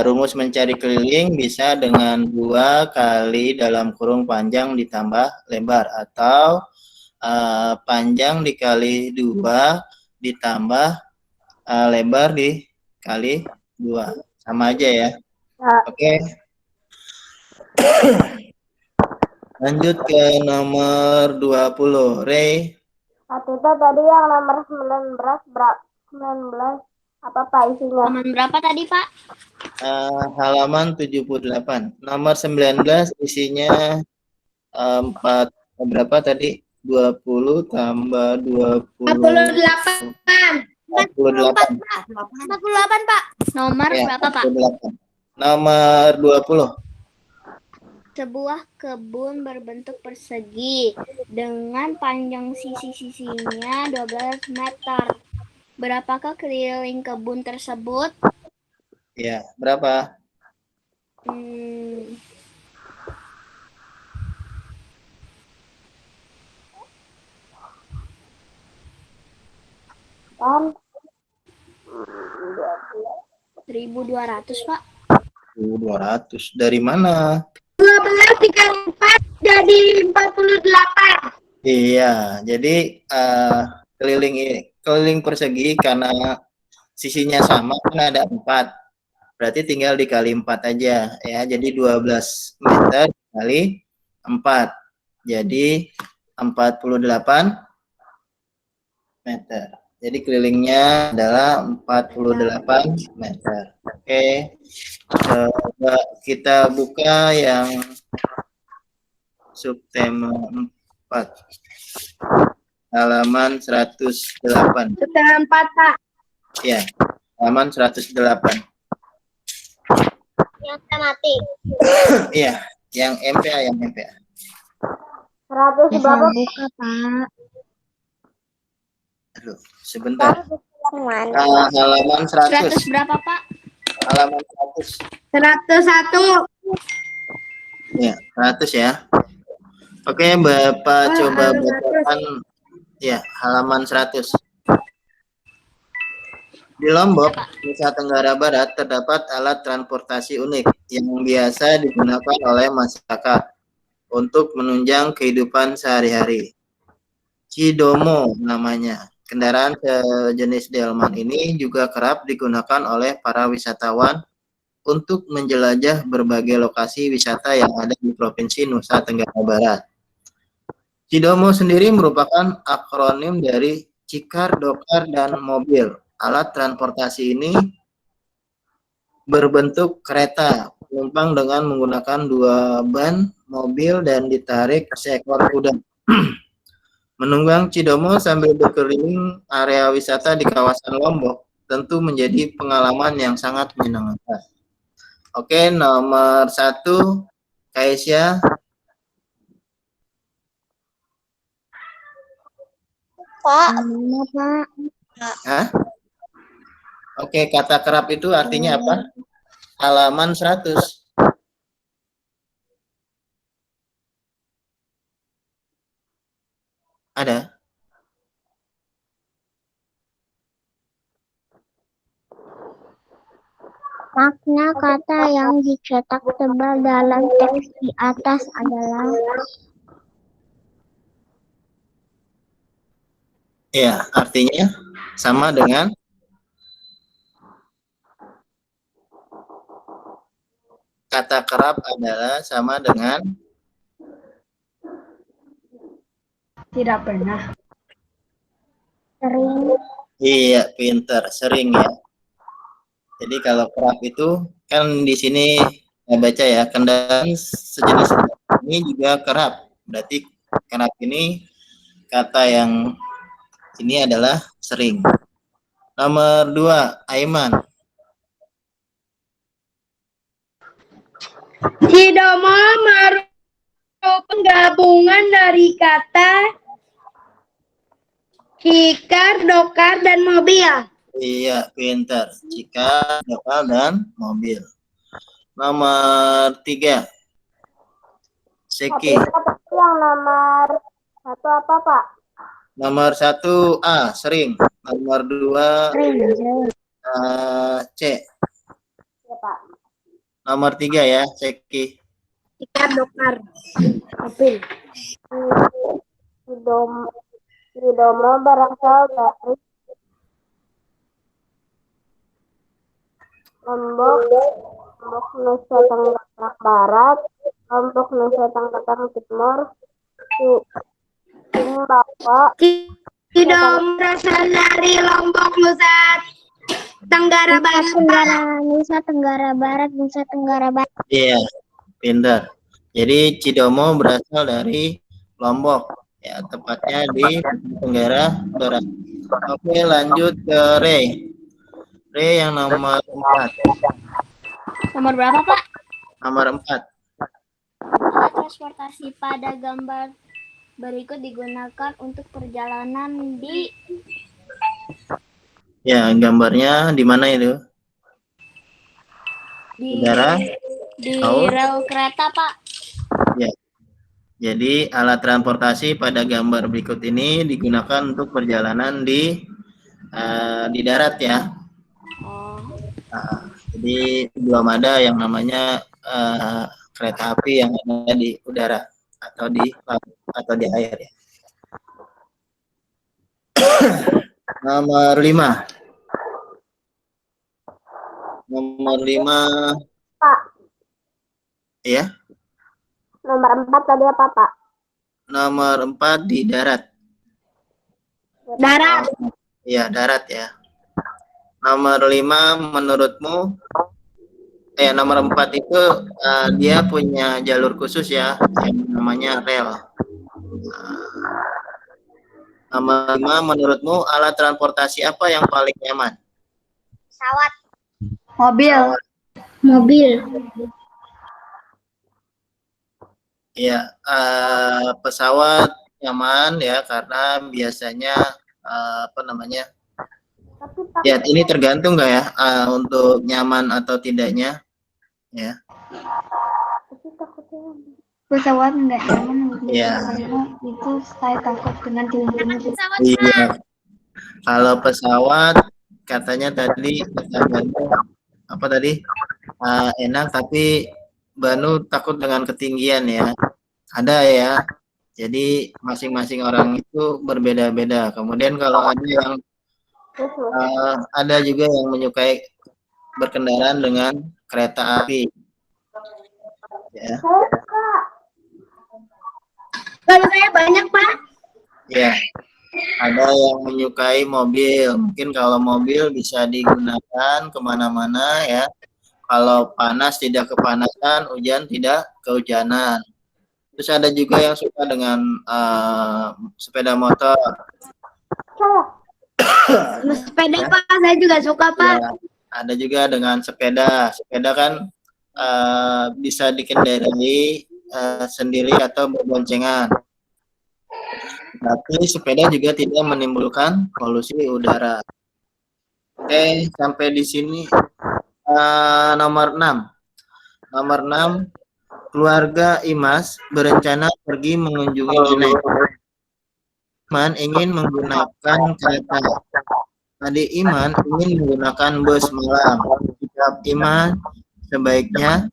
rumus mencari keliling bisa dengan 2 kali dalam kurung panjang ditambah lebar atau panjang dikali 2 ditambah lebar dikali 2. Sama aja ya. Oke. Lanjut ke nomor 20. Ray. Pak Tito, tadi yang nomor 19 apa Pak isinya? Nomor berapa tadi, Pak? Halaman 78. Nomor 19 isinya 4 berapa tadi? 20 tambah 20. 48. 48. 48, Pak. Nomor Ya, berapa, Pak? 48. Nomor 20. Sebuah kebun berbentuk persegi dengan panjang sisi-sisinya 12 meter. Berapakah keliling kebun tersebut? Ya, berapa? Kan 1.200, Pak. 1.200. Dari mana? 12 dikali 4 jadi 48. Iya, jadi keliling persegi karena sisinya sama kan ada 4. Berarti tinggal dikali 4 aja ya. Jadi 12 meter kali 4. Jadi 48 meter. Jadi kelilingnya adalah 48 meter. Oke. Coba kita buka yang subtema 4. Halaman 108. Subtema 4, Pak. Ya, halaman 108. Yang tematik. Iya, yang MPA, yang MPA. 100 berapa? Buka, Pak. Aduh, sebentar. Mana? Halaman 100. 100 berapa, Pak? Halaman 100. 101. Ya, 100 ya. Oke, Bapak coba bacakan ya, halaman 100. Di Lombok, Nusa Tenggara Barat, terdapat alat transportasi unik yang biasa digunakan oleh masyarakat untuk menunjang kehidupan sehari-hari. Cidomo namanya. Kendaraan sejenis delman ini juga kerap digunakan oleh para wisatawan untuk menjelajah berbagai lokasi wisata yang ada di Provinsi Nusa Tenggara Barat. Cidomo sendiri merupakan akronim dari Cikar, Dokar, dan Mobil. Alat transportasi ini berbentuk kereta penumpang dengan menggunakan 2 ban mobil dan ditarik seekor kuda. Menunggang Cidomo sambil berkeliling area wisata di kawasan Lombok tentu menjadi pengalaman yang sangat menyenangkan. Oke, nomor 1, Kaisya. Pak. Mana, Pak? Hah? Oke, kata kerap itu artinya apa? Halaman 100. Ada? Makna kata yang dicetak tebal dalam teks di atas adalah Ya, artinya sama dengan kata kerap adalah sama dengan Tidak pernah. sering. iya, pinter, sering ya. Jadi kalau kerap itu kan di sini saya baca ya, kendaraan sejenis ini juga kerap. Berarti kerap ini kata yang ini adalah sering. Nomor 2, Aiman. Cidomo merupakan gabungan dari kata Cikar, Dokar, dan Mobil. Iya, pinter. Jika kapal dan mobil. Nomor 3, Seki. Yang nomor 1 apa, Pak? Nomor 1 A, sering. Nomor 2 C. Ya, Pak. Nomor 3 ya, Seki. Cikar, Dokar, Mobil. Cidomo berasal dari Lombok, Nusa Tenggara Barat, Lombok, Nusa Tenggara Timur, Sumbawa. Cidomo berasal dari Lombok, Nusa Tenggara Barat. Nusa Tenggara Barat, Nusa Tenggara Barat. Iya, pinter. Jadi Cidomo berasal dari Lombok, ya tepatnya di Tenggara Barat. Oke, lanjut ke Ray. Ray yang nomor 4. Nomor berapa, Pak? Nomor 4. Alat transportasi pada gambar berikut digunakan untuk perjalanan di Ya, gambarnya di mana itu? Udara? di Laut? rel kereta, Pak. Ya. Jadi alat transportasi pada gambar berikut ini digunakan untuk perjalanan di darat ya. Jadi belum ada yang namanya kereta api yang ada di udara atau di laut atau di air ya. Nomor 5. Nomor 5. Pak. Ya. Nomor 4 tadi apa, Pak? Nomor 4 di darat. Darat. Iya, darat ya. Nomor 5 menurutmu, nomor 4 itu dia punya jalur khusus ya, yang namanya rel. Nomor 5 menurutmu alat transportasi apa yang paling nyaman? Pesawat. Mobil. Pesawat. Mobil. Iya, pesawat nyaman ya karena biasanya apa namanya? Ya, ini tergantung nggak ya untuk nyaman atau tidaknya ya. Pesawat nggak nyaman Iya. karena itu saya takut dengan tingginya. Pesawat. Iya. Kalau pesawat katanya tadi kata Banu apa tadi enak tapi Banu takut dengan ketinggian ya. Ada ya. Jadi masing-masing orang itu berbeda-beda. Kemudian kalau ada juga yang menyukai berkendaraan dengan kereta api. Ya. Kalau saya banyak, Pak. Ya. Ada yang menyukai mobil. Mungkin kalau mobil bisa digunakan kemana-mana ya. Kalau panas tidak kepanasan, hujan tidak kehujanan. Terus ada juga yang suka dengan sepeda motor. Sepeda, Pak. Saya juga suka, Pak. Ya, ada juga dengan sepeda. Sepeda kan bisa dikendarai sendiri atau berboncengan. Tapi sepeda juga tidak menimbulkan polusi udara. Oke, sampai di sini nomor 6. Nomor 6, keluarga Imas berencana pergi mengunjungi nenek. Iman ingin menggunakan kereta. Adik Iman ingin menggunakan bus malam. Sikap Iman sebaiknya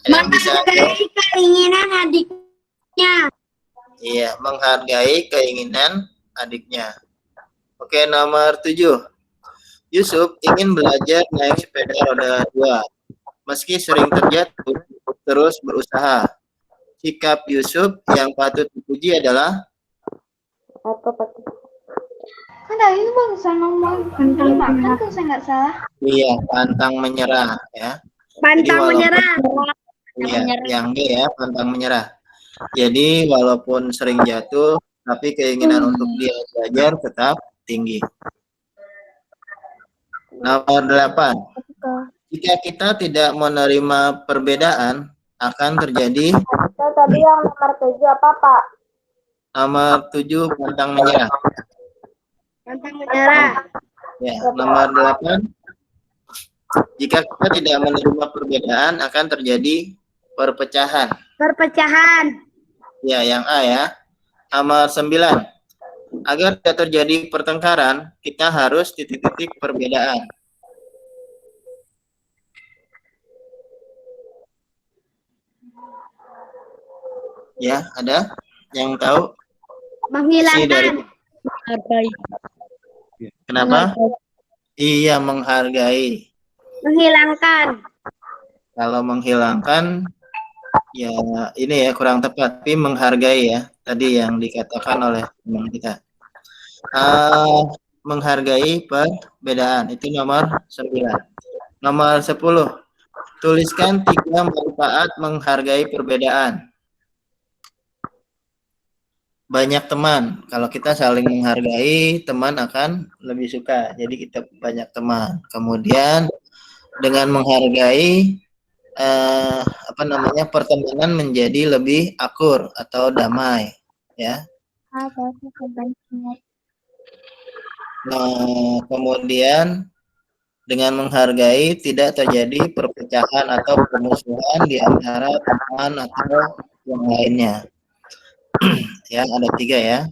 menghargai keinginan adiknya. Iya, menghargai keinginan adiknya. Oke, nomor 7. Yusuf ingin belajar naik sepeda roda 2. Meski sering terjatuh, terus berusaha. Sikap Yusuf yang patut dipuji adalah Kan tadi itu barusan ngomong pantang menyerah, kan saya nggak salah. iya, pantang menyerah ya. Pantang menyerah. Iya, yang B ya, pantang menyerah. Jadi walaupun sering jatuh, tapi keinginan untuk dia belajar tetap tinggi. Nomor 8. Jika kita tidak menerima perbedaan, akan terjadi. Tadi yang nomor 7 apa, Pak? Nomor 7, pantang menyerah. Pantang menyerah. Ya, nomor 8. Jika kita tidak menerima perbedaan, akan terjadi perpecahan. Perpecahan. Ya, yang A ya. Nomor 9. Agar tidak terjadi pertengkaran, kita harus titik-titik perbedaan. Ya, ada yang tahu? Menghilangkan. Menghargai. Kenapa? Iya, menghargai. Menghilangkan. Kalau menghilangkan, ya ini ya kurang tepat. Tapi menghargai ya, tadi yang dikatakan oleh teman kita. Menghargai perbedaan, itu nomor 9. Nomor 10. Tuliskan 3 manfaat menghargai perbedaan. Banyak teman. Kalau kita saling menghargai, teman akan lebih suka. Jadi kita banyak teman. Kemudian dengan menghargai pertemanan menjadi lebih akur atau damai, ya. Nah, kemudian dengan menghargai tidak terjadi perpecahan atau permusuhan di antara teman atau yang lainnya. Ya, ada 3 ya.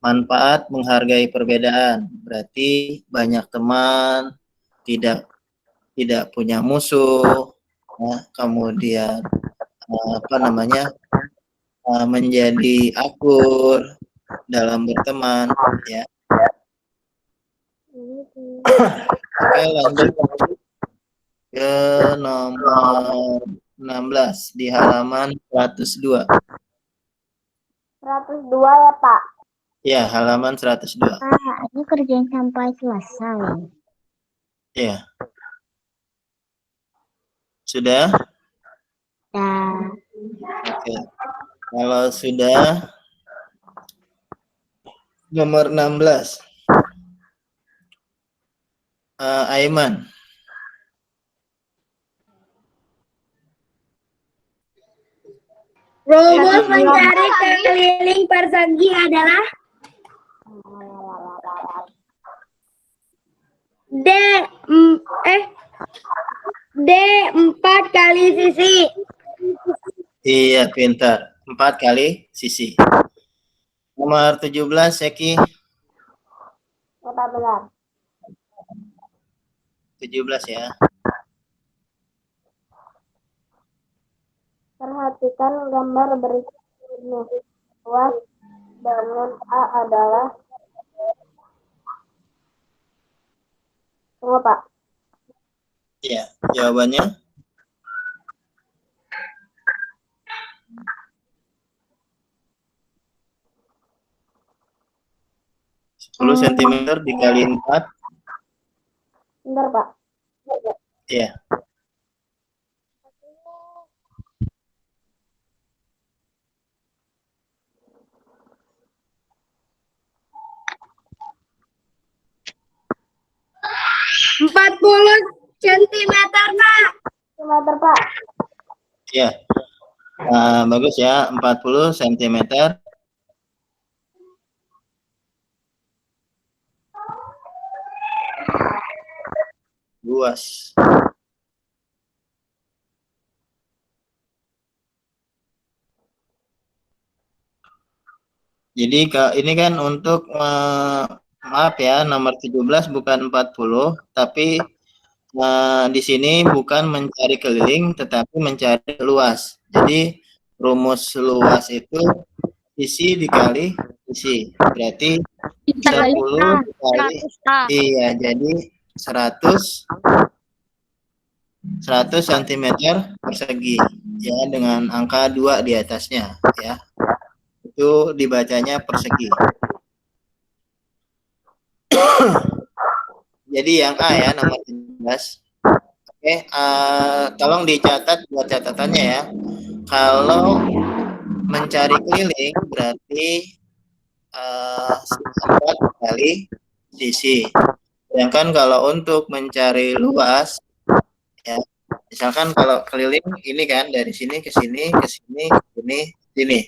Manfaat menghargai perbedaan, berarti banyak teman, tidak punya musuh, ya, kemudian menjadi akur dalam berteman, ya. Oke, lanjut ke nomor 16 di halaman 102. 102 ya, Pak. Ya, halaman 102. Ini kerjain sampai selesai. Ya. Sudah? Ya. Oke. Kalau sudah, nomor 16. Aiman. Rumus mencari keliling persegi adalah D4 kali sisi. Iya, pintar. 4 kali sisi. Nomor 17, Seki. 14. 17 ya. Perhatikan gambar berikut ini. Luas bangun A adalah tunggu, Pak. Iya, jawabannya 10 cm dikali 4. Bentar, Pak. Iya. Centimeter, Pak. Iya. Bagus ya, 40 cm. Luas. Jadi ini kan untuk maaf ya, nomor 17 bukan 40, tapi di sini bukan mencari keliling tetapi mencari luas. Jadi rumus luas itu sisi dikali sisi. Berarti 10 dikali, iya, jadi 100 cm persegi ya, dengan angka 2 di atasnya ya. Itu dibacanya persegi. Jadi yang A ya, nomor 17. Oke, tolong dicatat buat catatannya ya. Kalau mencari keliling berarti 4 kali sisi. Sedangkan kalau untuk mencari luas ya, misalkan kalau keliling ini kan dari sini ke sini, ke sini, ke sini, sini.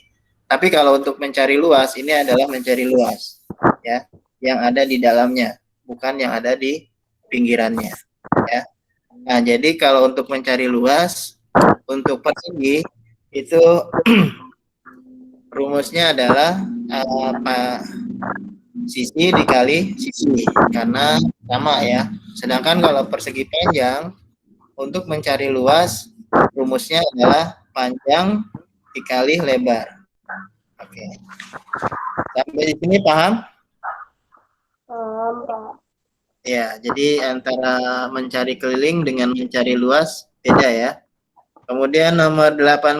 Tapi kalau untuk mencari luas, ini adalah mencari luas ya, yang ada di dalamnya, bukan yang ada di pinggirannya ya. Nah, jadi kalau untuk mencari luas untuk persegi itu rumusnya adalah sisi dikali sisi, karena sama ya. Sedangkan kalau persegi panjang untuk mencari luas rumusnya adalah panjang dikali lebar. Oke. Sampai di sini paham? Paham, Pak. Ya, jadi antara mencari keliling dengan mencari luas beda ya. Kemudian nomor 18.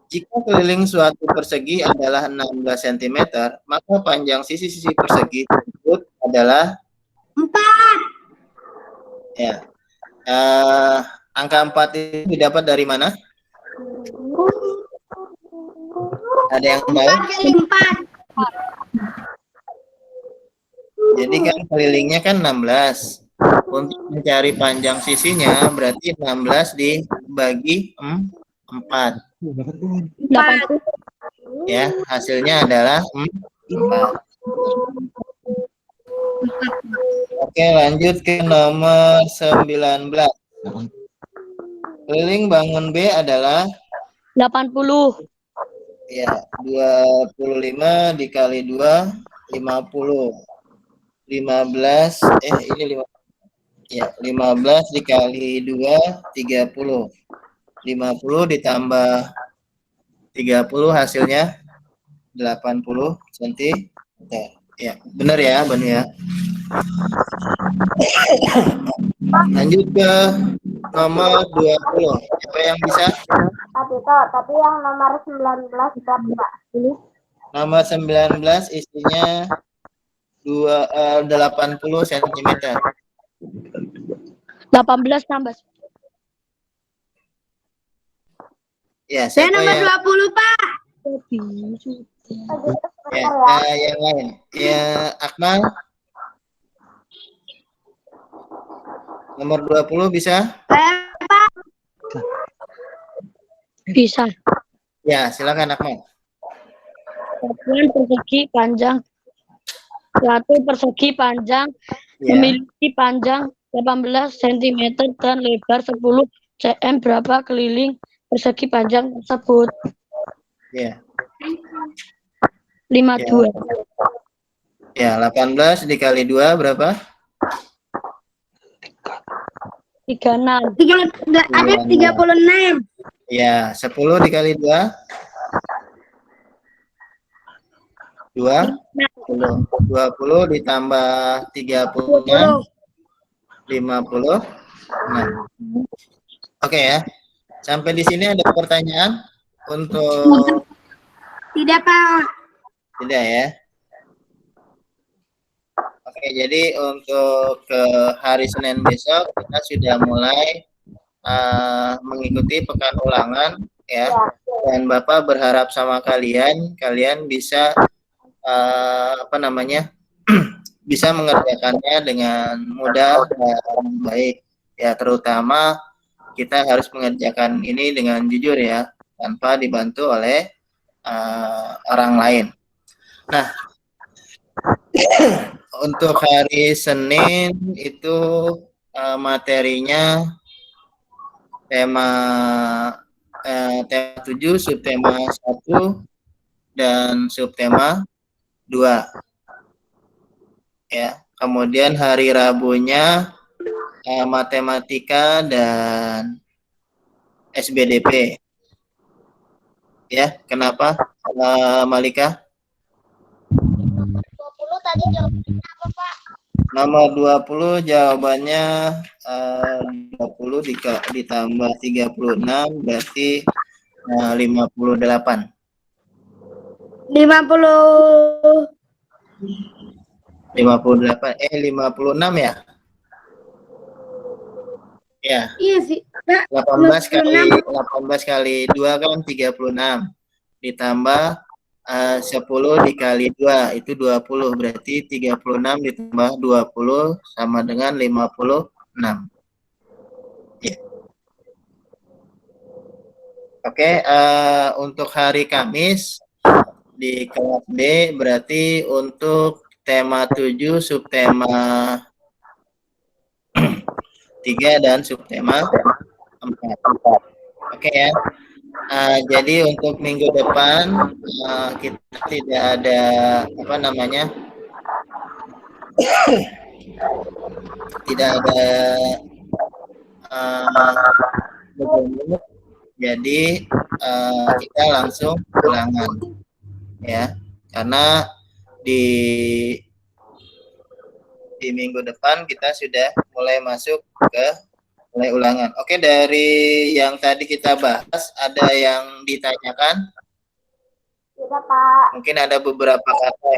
Jika keliling suatu persegi adalah 16 cm, maka panjang sisi-sisi persegi tersebut adalah 4. Ya. Angka 4 itu didapat dari mana? Ada yang tahu? 4 kali 4. Jadi kan kelilingnya kan 16. Untuk mencari panjang sisinya berarti 16 dibagi 4. Ya, hasilnya adalah 4. Oke, lanjut ke nomor 19. Keliling bangun B adalah 80. ya, 25 dikali 2, 50. 15, ini 5. Ya, 15 dikali 2, 30. 50 ditambah 30 hasilnya 80 cm. Ya, benar ya, Banu ya. Lanjut ke nomor 20. Siapa yang bisa? Tapi yang nomor 19 berapa, Pak? Nomor 19 isinya 80 cm. 18 tambah. Ya, siapa yang 20, Pak. ya, yang lain? Ya, Akmal. Nomor 20 bisa? Bisa. Ya, silakan Akmal. Satuan persegi panjang. Satu persegi panjang Ya. memiliki panjang 18 cm dan lebar 10 cm. Berapa keliling persegi panjang tersebut? Ya. 52. Ya, 18 dikali 2 berapa? 36. Ada 36. Ya, 10 dikali 2? 20 ditambah 36, 50. Nah, oke ya. Sampai di sini ada pertanyaan untuk Tidak, Pak. tidak ya? Oke, jadi untuk ke hari Senin besok kita sudah mulai mengikuti pekan ulangan ya. Dan Bapak berharap sama kalian bisa bisa mengerjakannya dengan mudah dan baik ya, terutama kita harus mengerjakan ini dengan jujur ya, tanpa dibantu oleh orang lain. Nah, untuk hari Senin itu materinya tema 7, subtema 1 dan subtema 2. Ya, kemudian hari Rabunya matematika dan SBDP. Ya, kenapa Malika? 20 tadi jawabannya apa, Pak? Nomor 20 jawabannya 20 ditambah 36 berarti 58. 50. 58 56 ya? Ya. Iya sih, Pak. 18 kali 2 kan 36. Ditambah 10 dikali 2 itu 20, berarti 36 ditambah 20 sama dengan 56. Ya. Oke, untuk hari Kamis di kelas B berarti untuk tema 7, subtema 3 dan subtema 4. Oke ya. Jadi untuk minggu depan kita tidak ada tidak ada jadi kita langsung ulangan ya, karena di minggu depan kita sudah mulai masuk ke mulai ulangan. Oke, dari yang tadi kita bahas ada yang ditanyakan? Tidak, Pak. Mungkin ada beberapa kata.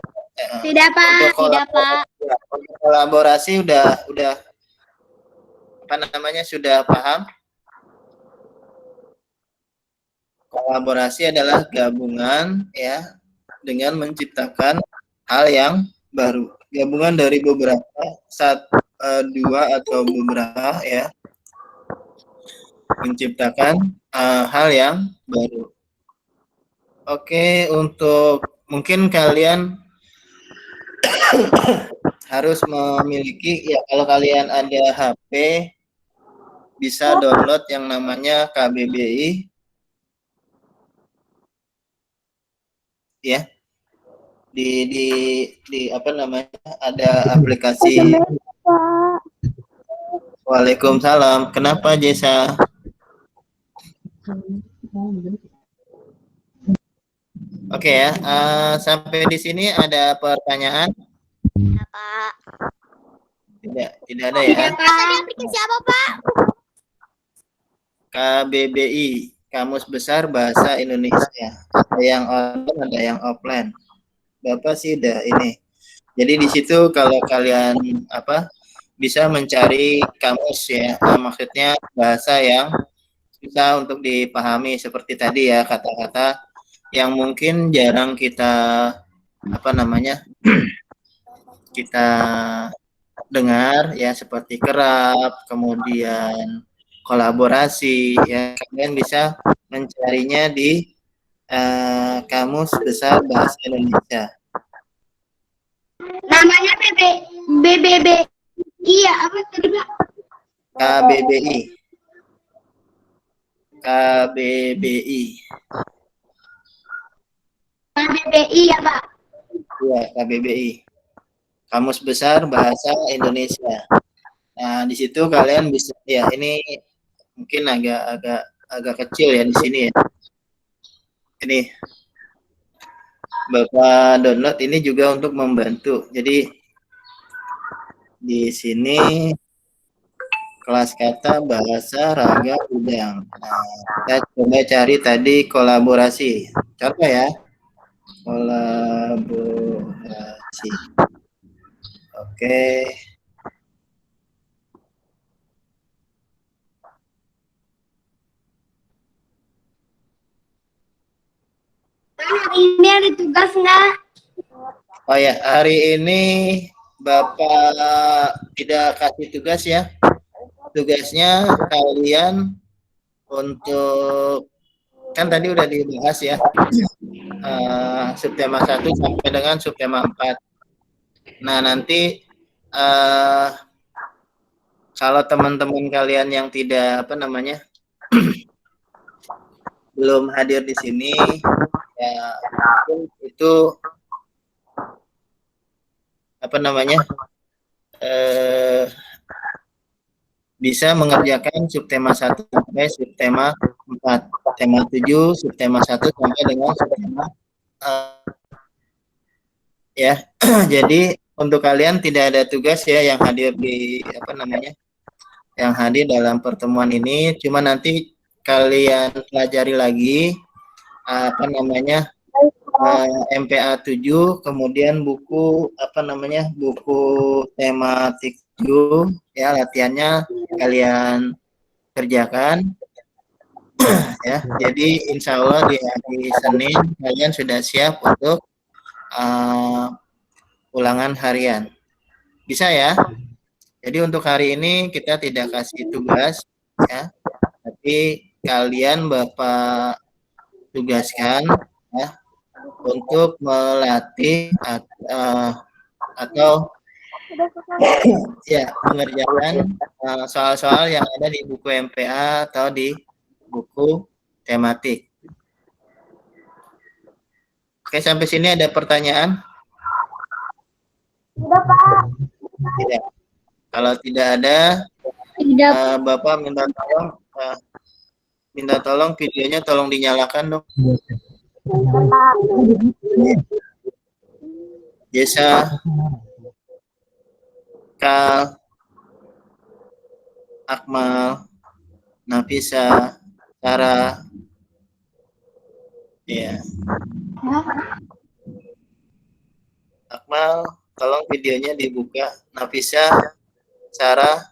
Tidak, Pak. Tidak, Pak. Untuk kolaborasi udah sudah paham? Kolaborasi adalah gabungan ya dengan menciptakan hal yang baru. Gabungan dari beberapa, dua atau beberapa ya, menciptakan hal yang baru. Oke, untuk mungkin kalian harus memiliki ya, kalau kalian ada HP bisa download yang namanya KBBI ya. Di ada aplikasi. Waalaikumsalam. Kenapa Jesa? Oke ya, sampai di sini ada pertanyaan? Ya, Pak. Tidak ada ya. Tadi aplikasi apa, Pak? KBBI, Kamus Besar Bahasa Indonesia. yang online, ada yang offline. Bapak sih udah ini. Jadi di situ kalau kalian bisa mencari kamus ya, maksudnya bahasa yang bisa untuk dipahami seperti tadi ya, kata-kata yang mungkin jarang kita kita dengar ya, seperti kerap, kemudian kolaborasi ya. Kalian bisa mencarinya di Kamus Besar Bahasa Indonesia. Namanya BBBI ya, apa tadi Pak? KBBI. KBBI. KBBI ya Pak? Iya, KBBI. Kamus Besar Bahasa Indonesia. Nah, di situ kalian bisa ya, ini mungkin agak kecil ya di sini ya. Ini Bapak download ini juga untuk membantu. Jadi di sini kelas kata bahasa raga udang. Nah, kita coba cari tadi kolaborasi. Contoh ya. Kolaborasi. Oke. Hari ini ada tugas nggak? Oh ya, hari ini Bapak tidak kasih tugas ya. Tugasnya kalian untuk, kan tadi udah dibahas ya, subtema 1 sampai dengan subtema 4. Nah, nanti kalau teman-teman kalian yang tidak belum hadir di sini ya, itu bisa mengerjakan subtema 1 sampai subtema 4, tema 7, subtema 1 sampai dengan subtema ya. Jadi untuk kalian tidak ada tugas ya yang hadir di yang hadir dalam pertemuan ini, cuma nanti kalian pelajari lagi MPA 7, kemudian buku buku tematik 7 ya, latihannya kalian kerjakan ya. Jadi insya Allah di hari Senin kalian sudah siap untuk ulangan harian. Bisa ya? Jadi untuk hari ini kita tidak kasih tugas ya, tapi kalian Bapak tugaskan ya untuk melatih atau ya mengerjakan soal-soal yang ada di buku MPA atau di buku tematik. Oke, sampai sini ada pertanyaan? Udah Pak. Tidak. Kalau tidak ada, Bapak minta tolong videonya tolong dinyalakan dong. Jesa, Kal, Akmal, Nafisa, Sarah, ya. Akmal, tolong videonya dibuka. Nafisa, Sarah.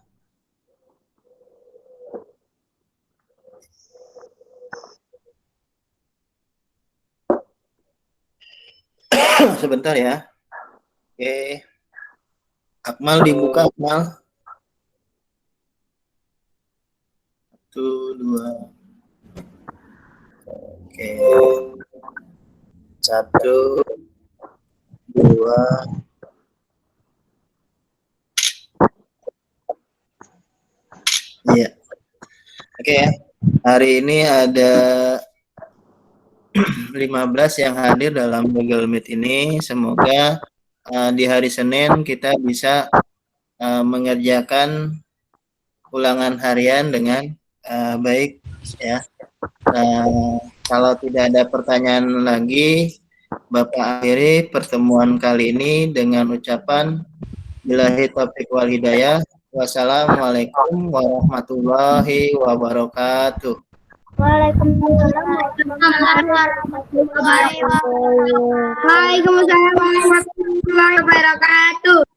Sebentar ya. Oke. Akmal dibuka, Akmal. 1, 2. Oke. 1, 2. Iya. Oke ya. Hari ini ada 15 yang hadir dalam Google Meet ini. Semoga di hari Senin kita bisa mengerjakan ulangan harian dengan baik ya. Kalau tidak ada pertanyaan lagi, Bapak akhiri pertemuan kali ini dengan ucapan billahi taufiq wal hidayah. Wassalamualaikum warahmatullahi wabarakatuh. Waalaikumsalam warahmatullahi wabarakatuh. Waalaikumsalam warahmatullahi wabarakatuh.